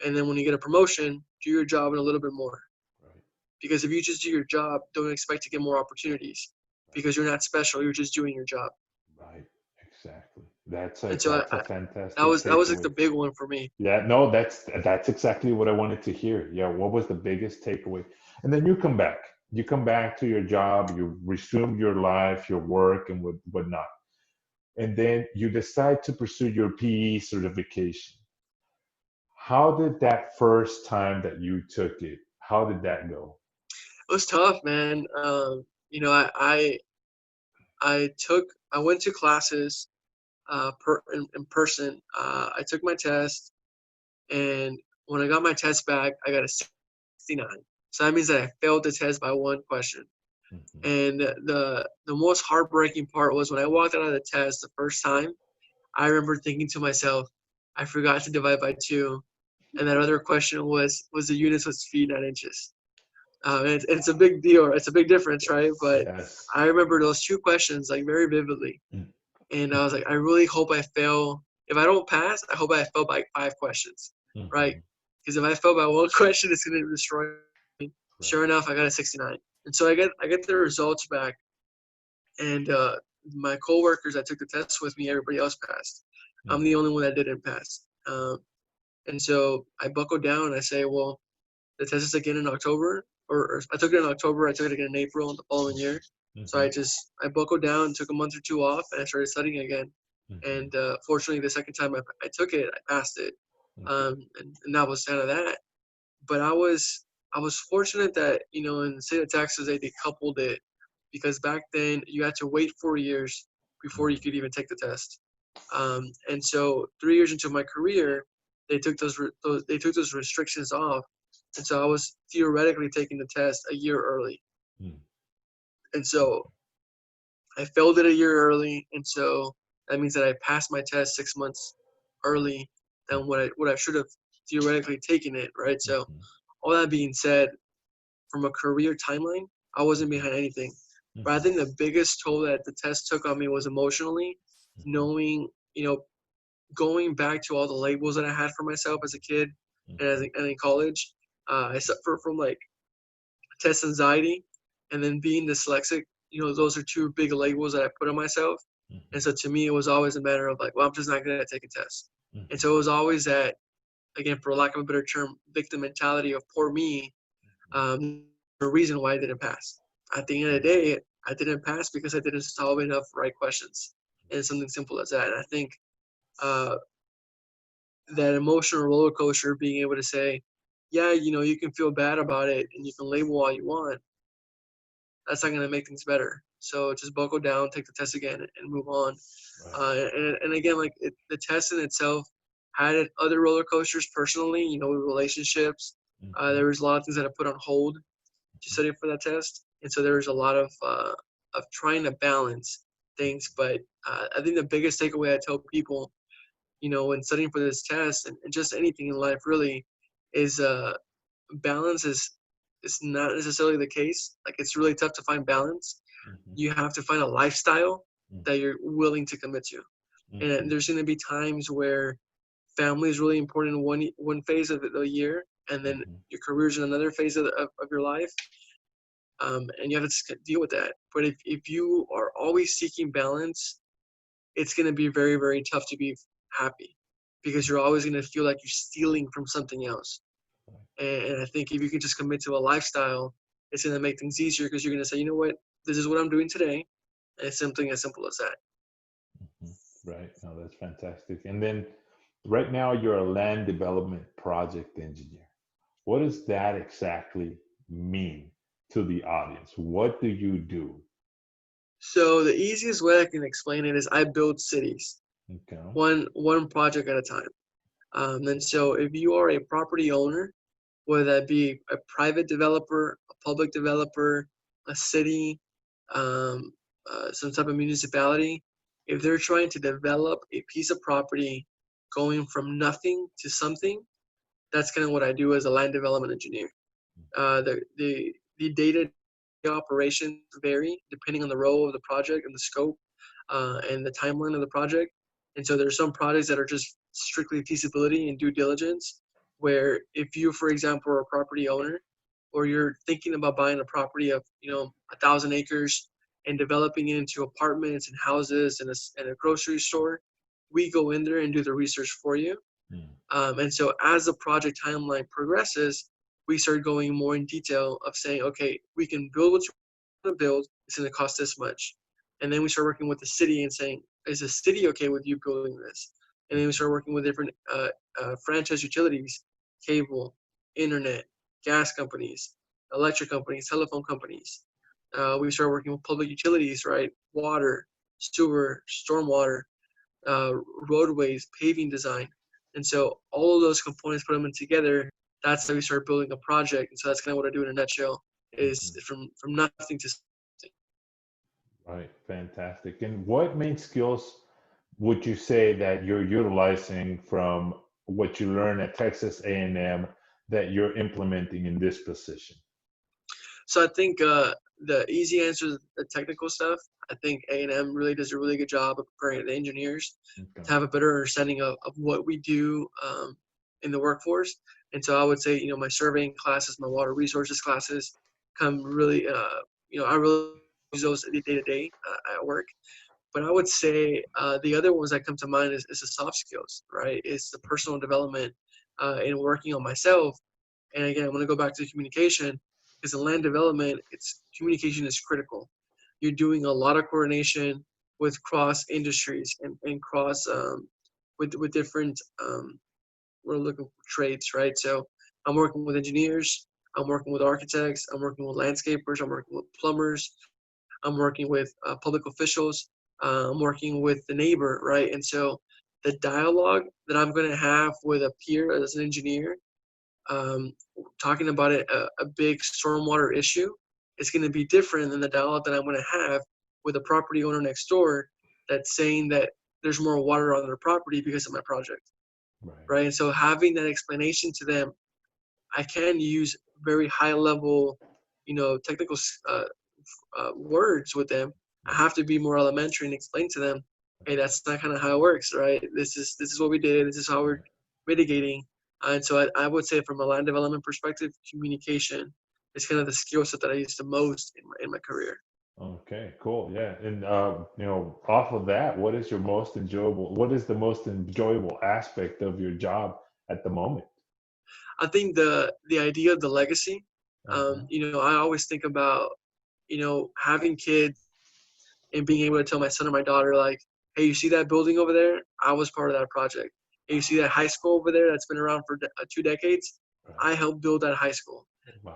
And then when you get a promotion, do your job and a little bit more. Right. Because if you just do your job, don't expect to get more opportunities, because you're not special. You're just doing your job. Right. Exactly. And so That's a that fantastic was like takeaway. the big one for me. Yeah, no, that's exactly what I wanted to hear. Yeah, what was the biggest takeaway? And then you come back. You come back to your job, you resume your life, your work, and whatnot. And then you decide to pursue your PE certification. How did that first time that you took it, how did that go? It was tough, man. I went to classes in person. I took my test, and when I got my test back, I got a 69. So that means that I failed the test by one question. Mhm. And the most heartbreaking part was when I walked out of the test the first time. I remember thinking to myself, I forgot to divide by two, and that other question was the units with feet, not inches. It's a big deal. It's a big difference, right? Yes, But yes. I remember those two questions like very vividly, Mm. and I was like, I really hope I fail. If I don't pass, I hope I fail by 5 questions, right? Mhm. Because if I fail by one question, it's going to destroy me. Right. Sure enough, I got a 69, and so I get the results back, and my coworkers that took the test with me, everybody else passed. I'm the Mhm. only one that didn't pass. And so I buckled down and I say, well, the test is again in October, or I took it in October, I took it again in April the following year. So Mhm. I buckled down, took a month or two off, and I started studying again. Mhm. And fortunately, the second time I took it, I passed it, Okay. and that was kind of that. But I was fortunate that in the state of Texas they decoupled it, because back then you had to wait 4 years before you Mhm. could even take the test. And so 3 years into my career, they took those restrictions off, and so I was theoretically taking the test a year early. Mhm. And so I failed it a year early, and so that means that I passed my test 6 months early than what I should have theoretically taken it, right? So Mhm. all that being said, from a career timeline, I wasn't behind anything. But I Mhm. think the biggest toll that the test took on me was emotionally, Mhm. knowing, going back to all the labels that I had for myself as a kid and in college. I suffer from like test anxiety, and then being dyslexic. Those are two big labels that I put on myself. And Mhm. so to me, it was always a matter of like, well, I'm just not gonna take a test. And Mhm. so it was always that, again, for lack of a better term, victim mentality of poor me. A reason why I didn't pass. At the end of the day, I didn't pass because I didn't solve enough right questions, and it's something simple as that. And I think uh, that emotional roller coaster, being able to say, yeah, you can feel bad about it and you can label all you want, that's not going to make things better. So just buckle down, take the test again, and move on. Right. And again, like the test in itself had other roller coasters personally, with relationships. Mhm. There was a lot of things that I put on hold to study for that test, and so there was a lot of trying to balance things. But I think the biggest takeaway I tell people when studying for this test and just anything in life really is balance is not necessarily the case. Like it's really tough to find balance. Mhm. You have to find a lifestyle Mhm. that you're willing to commit to. And Mhm. there's going to be times where family is really important in one phase of the year, and then Mhm. your career is in another phase of your life, and you have to deal with that. But if you are always seeking balance, it's going to be very, very tough to be happy because you're always going to feel like you're stealing from something else. And I think if you can just commit to a lifestyle, it's going to make things easier because you're going to say, you know what, this is what I'm doing today. And it's something as simple as that. Mhm. Right. No, that's fantastic. And then right now you're a land development project engineer. What does that exactly mean to the audience? What do you do? So the easiest way I can explain it is I build cities, Okay. one project at a time. And so if you are a property owner, whether that be a private developer, a public developer, a city, um, some type of municipality, if they're trying to develop a piece of property going from nothing to something, that's kind of what I do as a land development engineer. The data operations vary depending on the role of the project and the scope and the timeline of the project. And so there's some projects that are just strictly feasibility and due diligence, where if you, for example, are a property owner or you're thinking about buying a property of 1,000 acres and developing it into apartments and houses and a grocery store, we go in there and do the research for you. Mm. And so as the project timeline progresses, we start going more in detail of saying, okay, we can build what you want to build. It's going to cost this much. And then we start working with the city and saying, is the city okay with you building this? And then we start working with different franchise utilities, cable, internet, gas companies, electric companies, telephone companies. We start working with public utilities, right? Water, sewer, stormwater, uh, roadways, paving design. And so all of those components, put them in together, that's how we start building a project. And so that's kind of what I do in a nutshell is Mhm. from nothing to something. Right. Fantastic. And what main skills would you say that you're utilizing from what you learned at Texas A&M that you're implementing in this position? So I think the easy answer is the technical stuff. I think A&M really does a really good job of preparing the engineers Okay. to have a better understanding of what we do in the workforce. And so I would say, my surveying classes, my water resources classes come really, I really use those day to day at work. But I would say the other ones that come to mind is the soft skills, right? It's the personal development and working on myself. And again, I'm going to go back to communication because in land development, it's communication is critical. You're doing a lot of coordination with cross industries and cross with different we're looking for trades, right? So I'm working with engineers, I'm working with architects, I'm working with landscapers, I'm working with plumbers, I'm working with public officials, I'm working with the neighbor, right? And so the dialogue that I'm going to have with a peer as an engineer um, talking about a big stormwater issue, it's going to be different than the dialogue that I'm going to have with a property owner next door that's saying that there's more water on their property because of my project, Right. right? And so having that explanation to them, I can use very high level, technical words with them. I Right. have to be more elementary and explain to them, hey, that's not kind of how it works, right? This is what we did. This is how we're mitigating. And so I would say from a land development perspective, communication is kind of the skill set that I use the most in my career. Okay, cool. Yeah. And off of that, what is the most enjoyable aspect of your job at the moment? I think the idea of the legacy, Uh-huh. I always think about, having kids and being able to tell my son or my daughter, like, hey, you see that building over there? I was part of that project. Hey, you see that high school over there that's been around for 2 decades? Right. I helped build that high school.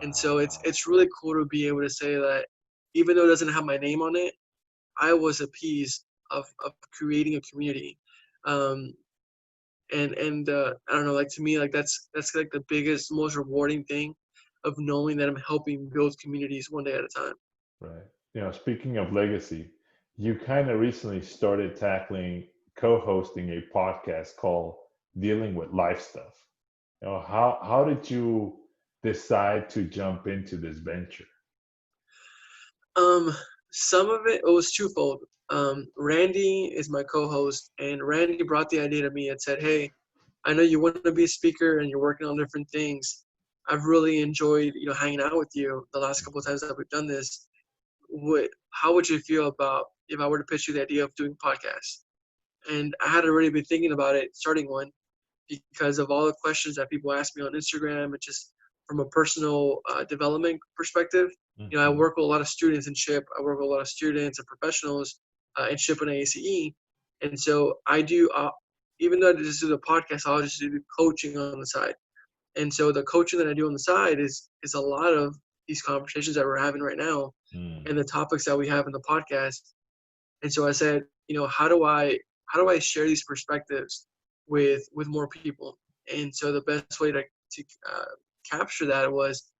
And so Wow. it's really cool to be able to say that even though it doesn't have my name on it, I was a piece of creating a community. Um, and I don't know, like to me, like that's like the biggest, most rewarding thing of knowing that I'm helping build communities one day at a time. Right. Speaking of legacy, you kind of recently started tackling co-hosting a podcast called Dealing with Life Stuff. How did you decide to jump into this venture? Um, some of it was twofold. Randy is my co-host, and Randy brought the idea to me and said, "Hey, I know you want to be a speaker and you're working on different things. I've really enjoyed, hanging out with you the last couple of times that we've done this. How would you feel about if I were to pitch you the idea of doing podcasts?" And I had already been thinking about it, starting one, because of all the questions that people ask me on Instagram and just from a personal development perspective. I Hmm. work with a lot of students in SHIP. I work with a lot of students and professionals in SHIP and AACE. And so I do, even though I just do the podcast, I'll just do coaching on the side. And so the coaching that I do on the side is a lot of these conversations that we're having right now Mm. and the topics that we have in the podcast. And so I said, how do I share these perspectives with more people? And so the best way to capture that was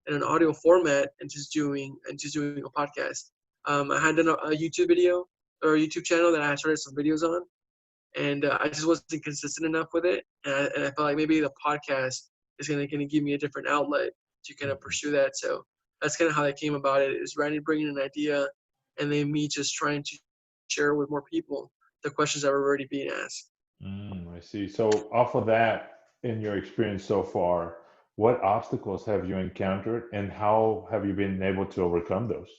in an audio format and just doing a podcast. I had done a YouTube video or a YouTube channel that I had started some videos on, and I just wasn't consistent enough with it. And I felt like maybe the podcast is gonna give me a different outlet to kind of Mhm. pursue that. So that's kind of how I came about it. Is Randy bringing an idea, and then me just trying to share with more people the questions that were already being asked. I see. So, off of that, in your experience so far, what obstacles have you encountered and how have you been able to overcome those?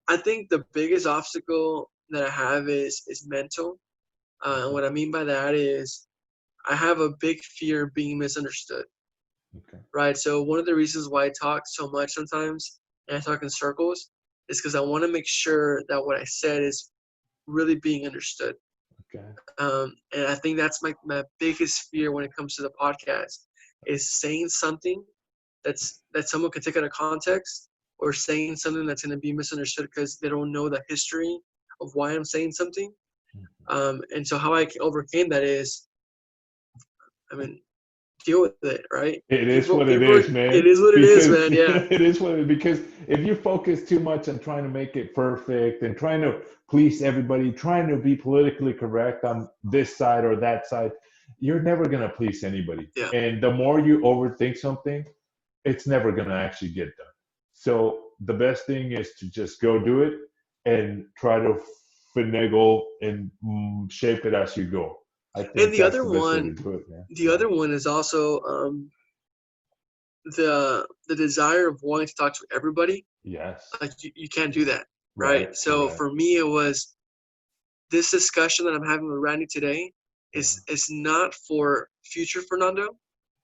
I think the biggest obstacle that I have is mental. And Okay. what I mean by that is I have a big fear of being misunderstood, Okay. right? So one of the reasons why I talk so much sometimes and I talk in circles is because I want to make sure that what I said is really being understood. Okay. And I think that's my biggest fear when it comes to the podcast is saying something that someone could take out of context or saying something that's going to be misunderstood because they don't know the history of why I'm saying something. Mhm. And so how I overcame that is, I mean, deal with it, right? It is People, what it people, is, it man. is what it is, Because man. Yeah, it is what it is. Because if you focus too much on trying to make it perfect and trying to please everybody, trying to be politically correct on this side or that side, you're never gonna please anybody. yeah. And the more you overthink something, it's never gonna actually get done. So the best thing is to just go do it and try to finagle and shape it as you go. I And think the that's other the best way one, to do it, man. the Yeah. other one is also the desire of wanting to talk to everybody. Yes. Like you can't do that, right? Right. So Correct. for me, it was this discussion that I'm having with Randy today Yeah. is not for future Fernando.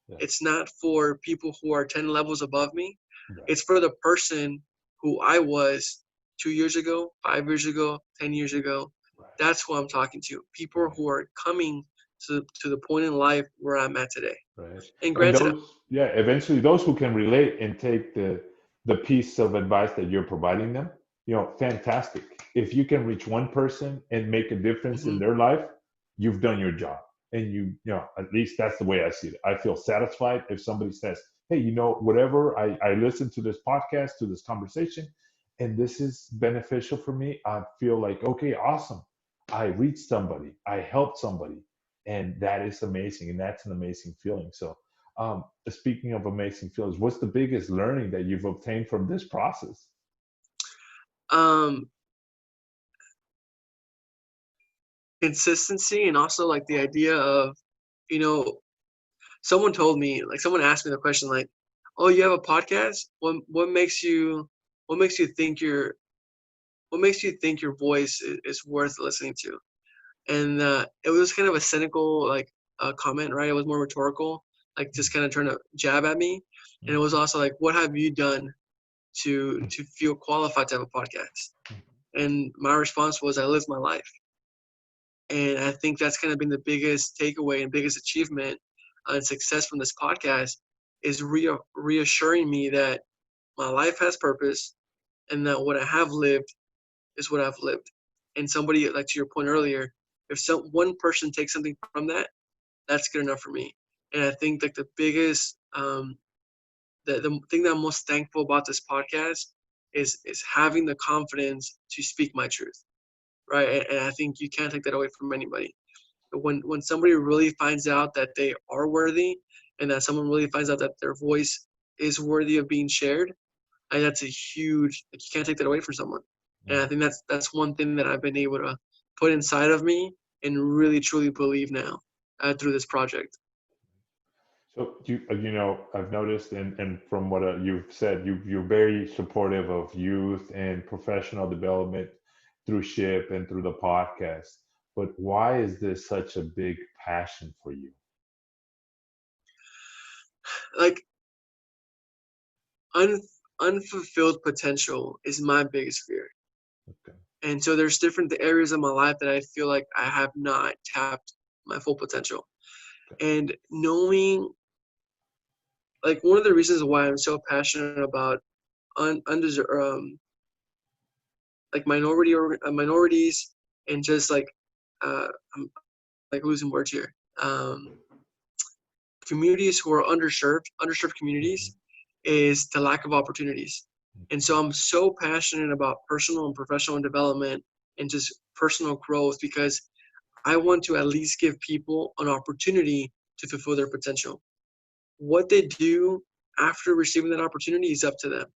Yeah. It's not for people who are 10 levels above me. Right. It's for the person who I was 2 years ago, 5 years ago, 10 years ago. Right. That's who I'm talking to. People Right. who are coming to the point in life where I'm at today. Right. And And granted, those, yeah, eventually those who can relate and take the piece of advice that you're providing them, fantastic. If you can reach one person and make a difference in mhm, their life, you've done your job. And at least that's the way I see it. I feel satisfied if somebody says, hey, whatever, I listened to this podcast, to this conversation, and this is beneficial for me. I feel like, okay, awesome. I reached somebody, I helped somebody, and that is amazing, and that's an amazing feeling. So speaking of amazing feelings, what's the biggest learning that you've obtained from this process? um, consistency and also like the idea of, you know, someone told me, like someone asked me the question like, "Oh, you have a podcast? What makes you think your voice is worth listening to?" And it was kind of a cynical like comment, right? It was more rhetorical, like just kind of trying to jab at me. And it was also like, "What have you done to feel qualified to have a podcast?" And my response was, "I lived my life." And I think that's kind of been the biggest takeaway and biggest achievement and success from this podcast is reassuring me that my life has purpose and that what I have lived is what I've lived. And somebody, like to your point earlier, if one person takes something from that, that's good enough for me. And I think like the biggest, the thing that I'm most thankful about this podcast is having the confidence to speak my truth, right? And I think you can't take that away from anybody. But when somebody really finds out that they are worthy, and that someone really finds out that their voice is worthy of being shared, and that's a huge, like, you can't take that away from someone. And I think that's one thing that I've been able to put inside of me and really truly believe now through this project. So I've noticed, and from what you've said, you're very supportive of youth and professional development through SHIP and through the podcast. But why is this such a big passion for you? Like, un, unfulfilled potential is my biggest fear. Okay. And so there's different areas of my life that I feel like I have not tapped my full potential. Okay. And knowing, like, one of the reasons why I'm so passionate about like minorities, and just like I'm like losing words here. Communities who are underserved Mhm. communities, is the lack of opportunities. And so I'm so passionate about personal and professional development and just personal growth, because I want to at least give people an opportunity to fulfill their potential. What they do after receiving that opportunity is up to them,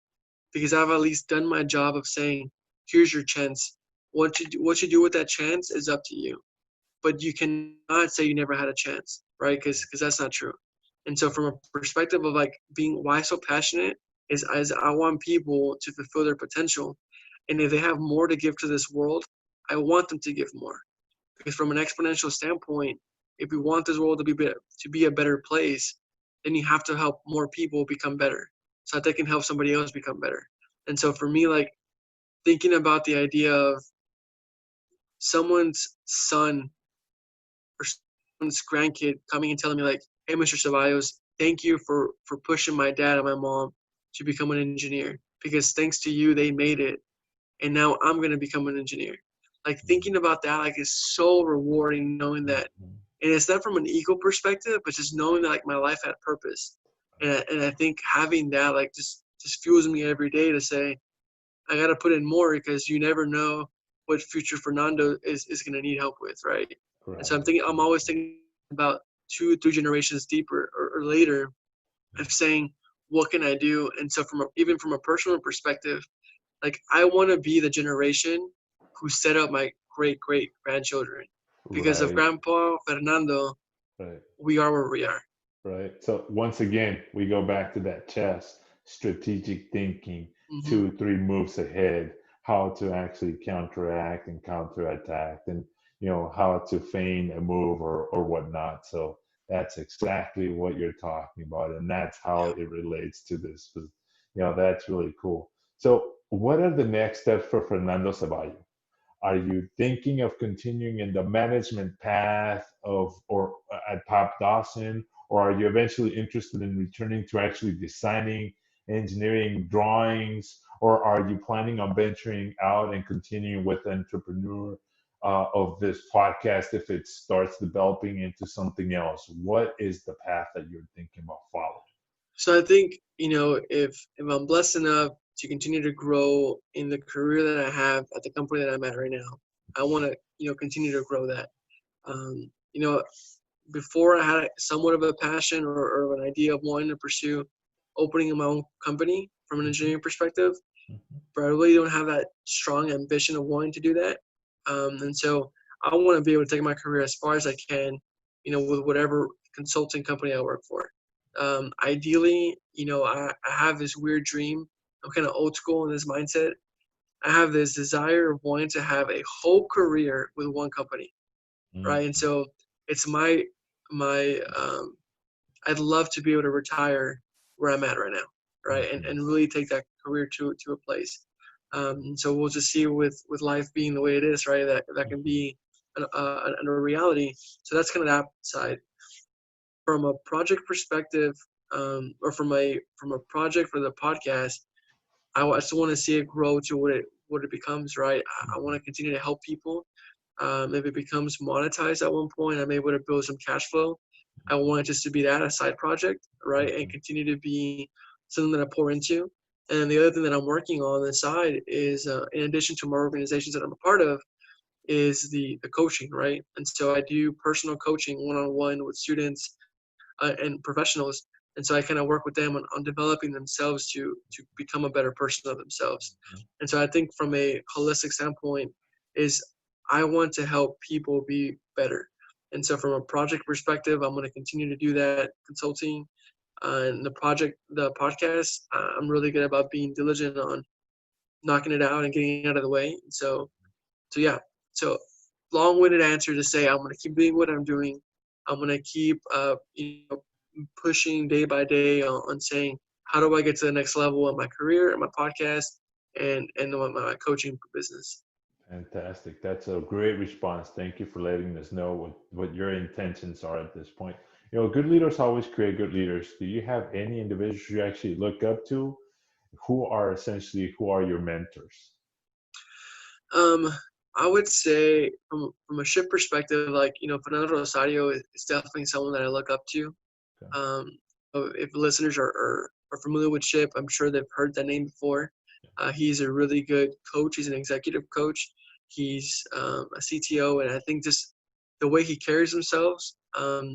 because I've at least done my job of saying, here's your chance. What you do with that chance is up to you. But you cannot say you never had a chance, right? Because that's not true. And so from a perspective of like being why so passionate is as I want people to fulfill their potential. And if they have more to give to this world, I want them to give more. Because from an exponential standpoint, if we want this world to be a better place, then you have to help more people become better so that they can help somebody else become better. And so for me, like, thinking about the idea of someone's son or someone's grandkid coming and telling me like, "Hey, Mr. Ceballos, thank you for pushing my dad and my mom to become an engineer, because thanks to you, they made it, and now I'm gonna become an engineer." Like, thinking about that, like, is so rewarding, knowing that, Mhm. and it's not from an ego perspective, but just knowing that like my life had purpose, and I think having that like just fuels me every day to say I gotta put in more, because you never know what future Fernando is gonna need help with, right? And so Right. I'm always thinking about 2, 3 generations deeper or later of saying, what can I do? And so even from a personal perspective, like, I want to be the generation who set up my great grandchildren, because of Right. Grandpa Fernando, Right. we are where we are. Right. So once again, we go back to that chess, strategic thinking, Hmm. 2, 3 moves ahead, how to actually counteract and counterattack, and how to feign a move or whatnot. So that's exactly what you're talking about, and that's how Yeah. it relates to this. That's really cool. So what are the next steps for Fernando Ceballos? Are you thinking of continuing in the management path or at Pape-Dawson, or are you eventually interested in returning to actually designing, engineering drawings, or are you planning on venturing out and continuing with the entrepreneur of this podcast if it starts developing into something else? What is the path that you're thinking about following? So I think, if I'm blessed enough to continue to grow in the career that I have at the company that I'm at right now, I want to, continue to grow that. Um, you know, Before, I had somewhat of a passion or an idea of wanting to pursue opening my own company from an Mhm, engineering perspective, mhm, but I really don't have that strong ambition of wanting to do that. And so I want to be able to take my career as far as I can, with whatever consulting company I work for. Ideally, I have this weird dream. I'm kind of old school in this mindset. I have this desire of wanting to have a whole career with one company, right? And mhm, so it's my I'd love to be able to retire where I'm at right now, right? And mhm, really take that career to a place. So we'll just see with life being the way it is, right? That can mhm, be a reality. So that's kind of that side. From a project perspective, or from a project for the podcast, I just want to see it grow to what it becomes, right? I want mhm, to continue to help people. If it becomes monetized at one point, I'm able to build some cash flow. I want it just to be that, a side project, right? And mhm, continue to be something that I pour into. And the other thing that I'm working on the side is, in addition to more organizations that I'm a part of, is the coaching, right? And so I do personal coaching one-on-one with students and professionals. And so I kind of work with them on developing themselves to become a better person of themselves. And so I think from a holistic standpoint is I want to help people be better. And so from a project perspective, I'm going to continue to do that consulting. And the podcast, I'm really good about being diligent on knocking it out and getting it out of the way. And so yeah, so long-winded answer to say I'm going to keep doing what I'm doing. I'm going to keep pushing day by day on saying how do I get to the next level in my career and my podcast and my coaching business. Fantastic. That's a great response. Thank you for letting us know what your intentions are at this point. Good leaders always create good leaders. Do you have any individuals you actually look up to? Who are your mentors? Um, I would say from a ship perspective, like Fernando is definitely someone that I look up to. Okay. If listeners are familiar with Ship, I'm sure they've heard that name before. He's a really good coach. He's an executive coach. He's a CTO, and I think just the way he carries himself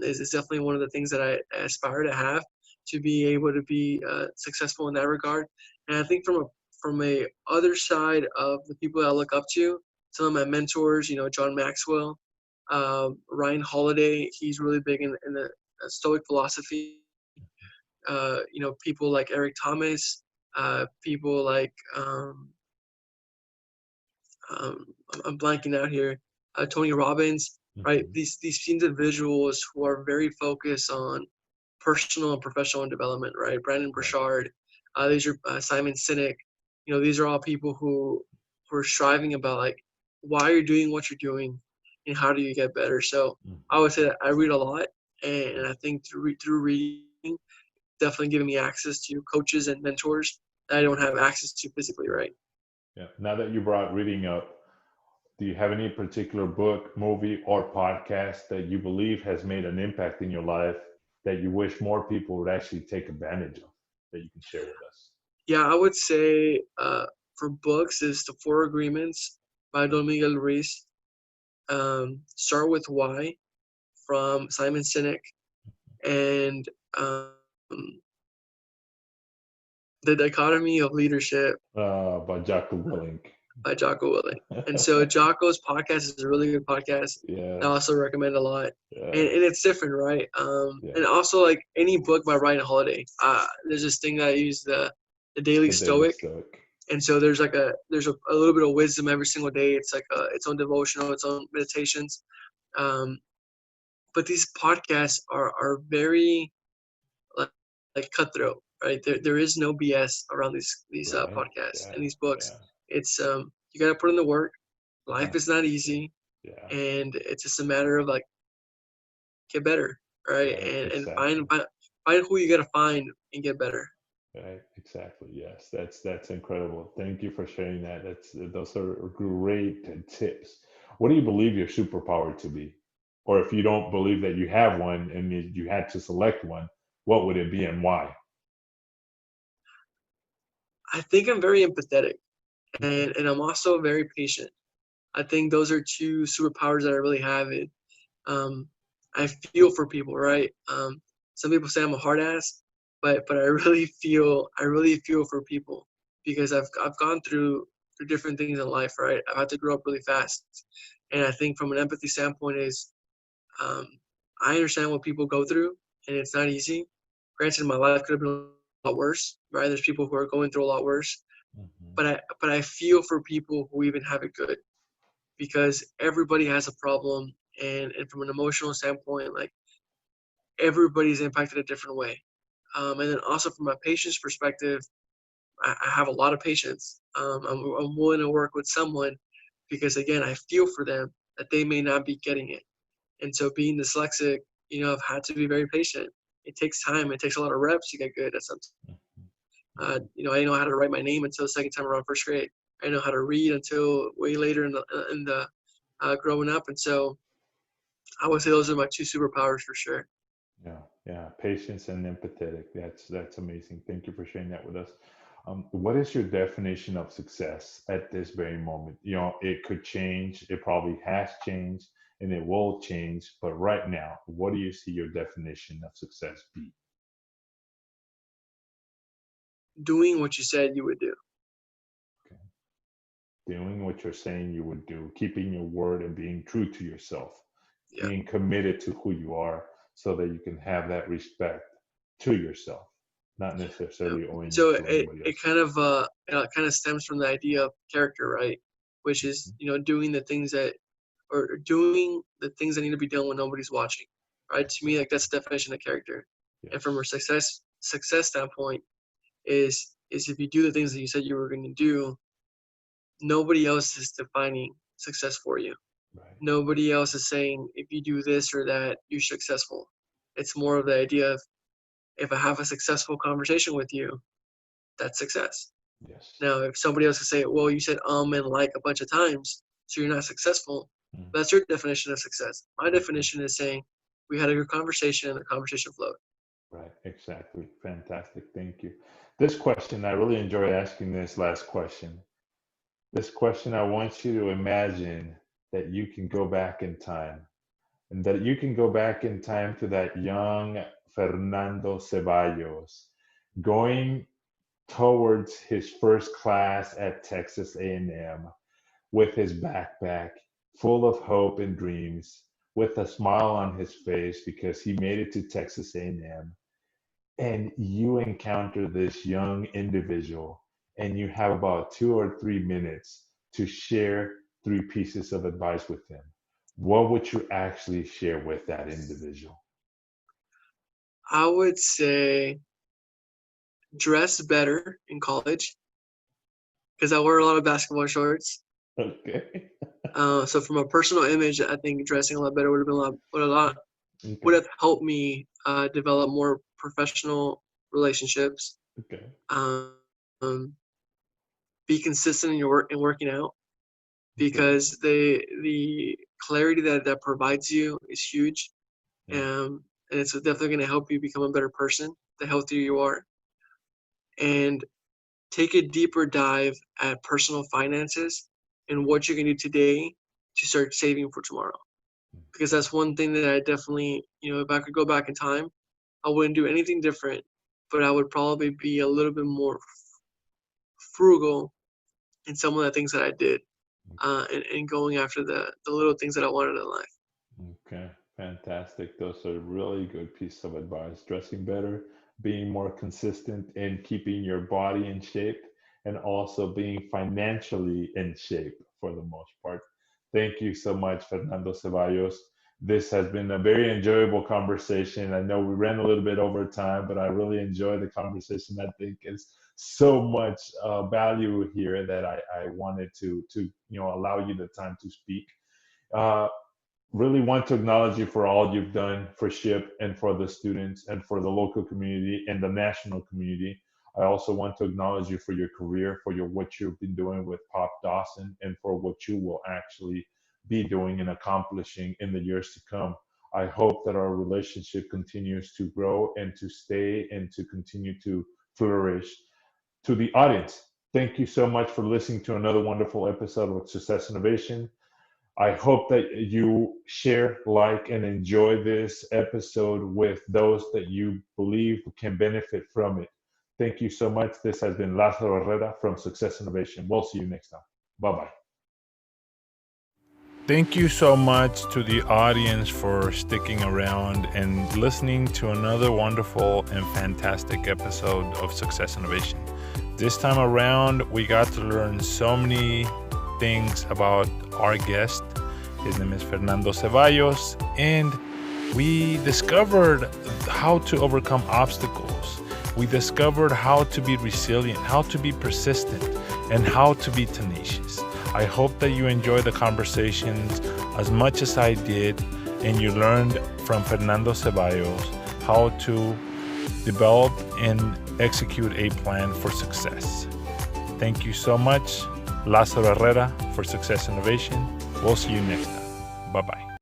is definitely one of the things that I aspire to have, to be able to be successful in that regard. And I think from a other side of the people that I look up to, some of my mentors, John Maxwell, Ryan Holiday, he's really big in the Stoic philosophy. People like Eric Thomas, people like um, I'm blanking out here, Tony Robbins, right? These individuals who are very focused on personal and professional development, right? Brandon Burchard, these are Simon Sinek. These are all people who are striving about like why you're doing what you're doing and how do you get better. So I would say that I read a lot, and I think through reading, definitely giving me access to coaches and mentors that I don't have access to physically, right? Yeah. Now that you brought reading up, do you have any particular book, movie, or podcast that you believe has made an impact in your life that you wish more people would actually take advantage of that you can share with us? Yeah, I would say for books is The Four Agreements by Don Miguel Ruiz. Start with Why from Simon Sinek, and The Dichotomy of Leadership By Jocko Willink. by Jocko Willink. And so Jocko's podcast is a really good podcast. Yes. I also recommend a lot. Yes. And it's different, right? And also like any book by Ryan Holiday. There's this thing that I use, the Daily Stoic. And so there's a little bit of wisdom every single day. It's like its own devotional, its own meditations. But these podcasts are very like cutthroat, right? There is no BS around these Right. podcasts Yeah. and these books. Yeah. It's you gotta put in the work. Life is not easy, Yeah. and it's just a matter of like get better, right? Right, And exactly. find who you gotta find and get better. Right, exactly. Yes, that's incredible. Thank you for sharing that. Those are great tips. What do you believe your superpower to be? Or if you don't believe that you have one and you had to select one, what would it be and why? I think I'm very empathetic, and I'm also very patient. I think those are two superpowers that I really have. I feel for people, right? Some people say I'm a hard ass, but I really feel for people because I've gone through different things in life, right? I've had to grow up really fast, and I think from an empathy standpoint is um, I understand what people go through, and it's not easy. Granted, my life could have been a lot worse, right? There's people who are going through a lot worse, Mhm. but I feel for people who even have it good because everybody has a problem, and from an emotional standpoint, like everybody's impacted a different way. And then also from a patient's perspective, I have a lot of patience. I'm willing to work with someone because again, I feel for them that they may not be getting it. And so being dyslexic, I've had to be very patient. It takes time. It takes a lot of reps to get good at something. I didn't know how to write my name until the second time around first grade. I didn't know how to read until way later in the growing up. And so I would say those are my two superpowers for sure. Yeah, yeah. Patience and empathetic. That's amazing. Thank you for sharing that with us. What is your definition of success at this very moment? It could change. It probably has changed and it will change. But right now, what do you see your definition of success be? Doing what you said you would do. Okay. Doing what you're saying you would do, keeping your word and being true to yourself, Yeah. being committed to who you are so that you can have that respect to yourself, not necessarily owing So it to anybody else. it kind of stems from the idea of character, right? Which is, doing the things that need to be done when nobody's watching, right? To me, like, that's the definition of character. Yes. And from a success standpoint, is if you do the things that you said you were going to do, nobody else is defining success for you. Right. Nobody else is saying if you do this or that, you're successful. It's more of the idea of, if I have a successful conversation with you, that's success. Yes. Now, if somebody else can say, well, you said and like a bunch of times, so you're not successful, Mm. that's your definition of success. My definition is saying we had a good conversation and the conversation flowed. Right, exactly. Fantastic. Thank you. This question, I really enjoyed asking this last question. This question, I want you to imagine that you can go back in time and that you can go back in time to that young Fernando Ceballos going towards his first class at Texas A&M with his backpack full of hope and dreams, with a smile on his face because he made it to Texas A&M. And you encounter this young individual and you have about 2 or 3 minutes to share 3 pieces of advice with him. What would you actually share with that individual? I would say dress better in college because I wear a lot of basketball shorts. Okay. So from a personal image, I think dressing a lot better would Okay. have helped me develop more professional relationships. Okay. Um, be consistent in your work and working out, because the clarity that provides you is huge. Yeah. And it's definitely going to help you become a better person the healthier you are. And take a deeper dive at personal finances and what you can do today to start saving for tomorrow. Because that's one thing that I definitely, if I could go back in time, I wouldn't do anything different, but I would probably be a little bit more frugal in some of the things that I did, and going after the little things that I wanted in life. Okay, fantastic. Those are really good pieces of advice. Dressing better, being more consistent in keeping your body in shape, and also being financially in shape for the most part. Thank you so much, Fernando Ceballos. This has been a very enjoyable conversation. I know we ran a little bit over time, but I really enjoyed the conversation. I think it's so much value here that I wanted to allow you the time to speak. Uh, Really want to acknowledge you for all you've done for SHIP and for the students and for the local community and the national community. I also want to acknowledge you for your career, for what you've been doing with Pape-Dawson, and for what you will actually be doing and accomplishing in the years to come. I hope that our relationship continues to grow and to stay and to continue to flourish. To the audience, thank you so much for listening to another wonderful episode of Success Innovation. I hope that you share, like, and enjoy this episode with those that you believe can benefit from it. Thank you so much. This has been Lázaro Herrera from Success Innovation. We'll see you next time. Bye bye. Thank you so much to the audience for sticking around and listening to another wonderful and fantastic episode of Success Innovation. This time around, we got to learn so many things about our guest. His name is Fernando Ceballos, and we discovered how to overcome obstacles. We discovered how to be resilient, how to be persistent, and how to be tenacious. I hope that you enjoyed the conversations as much as I did, and you learned from Fernando Ceballos how to develop and execute a plan for success. Thank you so much. Lázaro Herrera for Success Innovation. We'll see you next time. Bye-bye.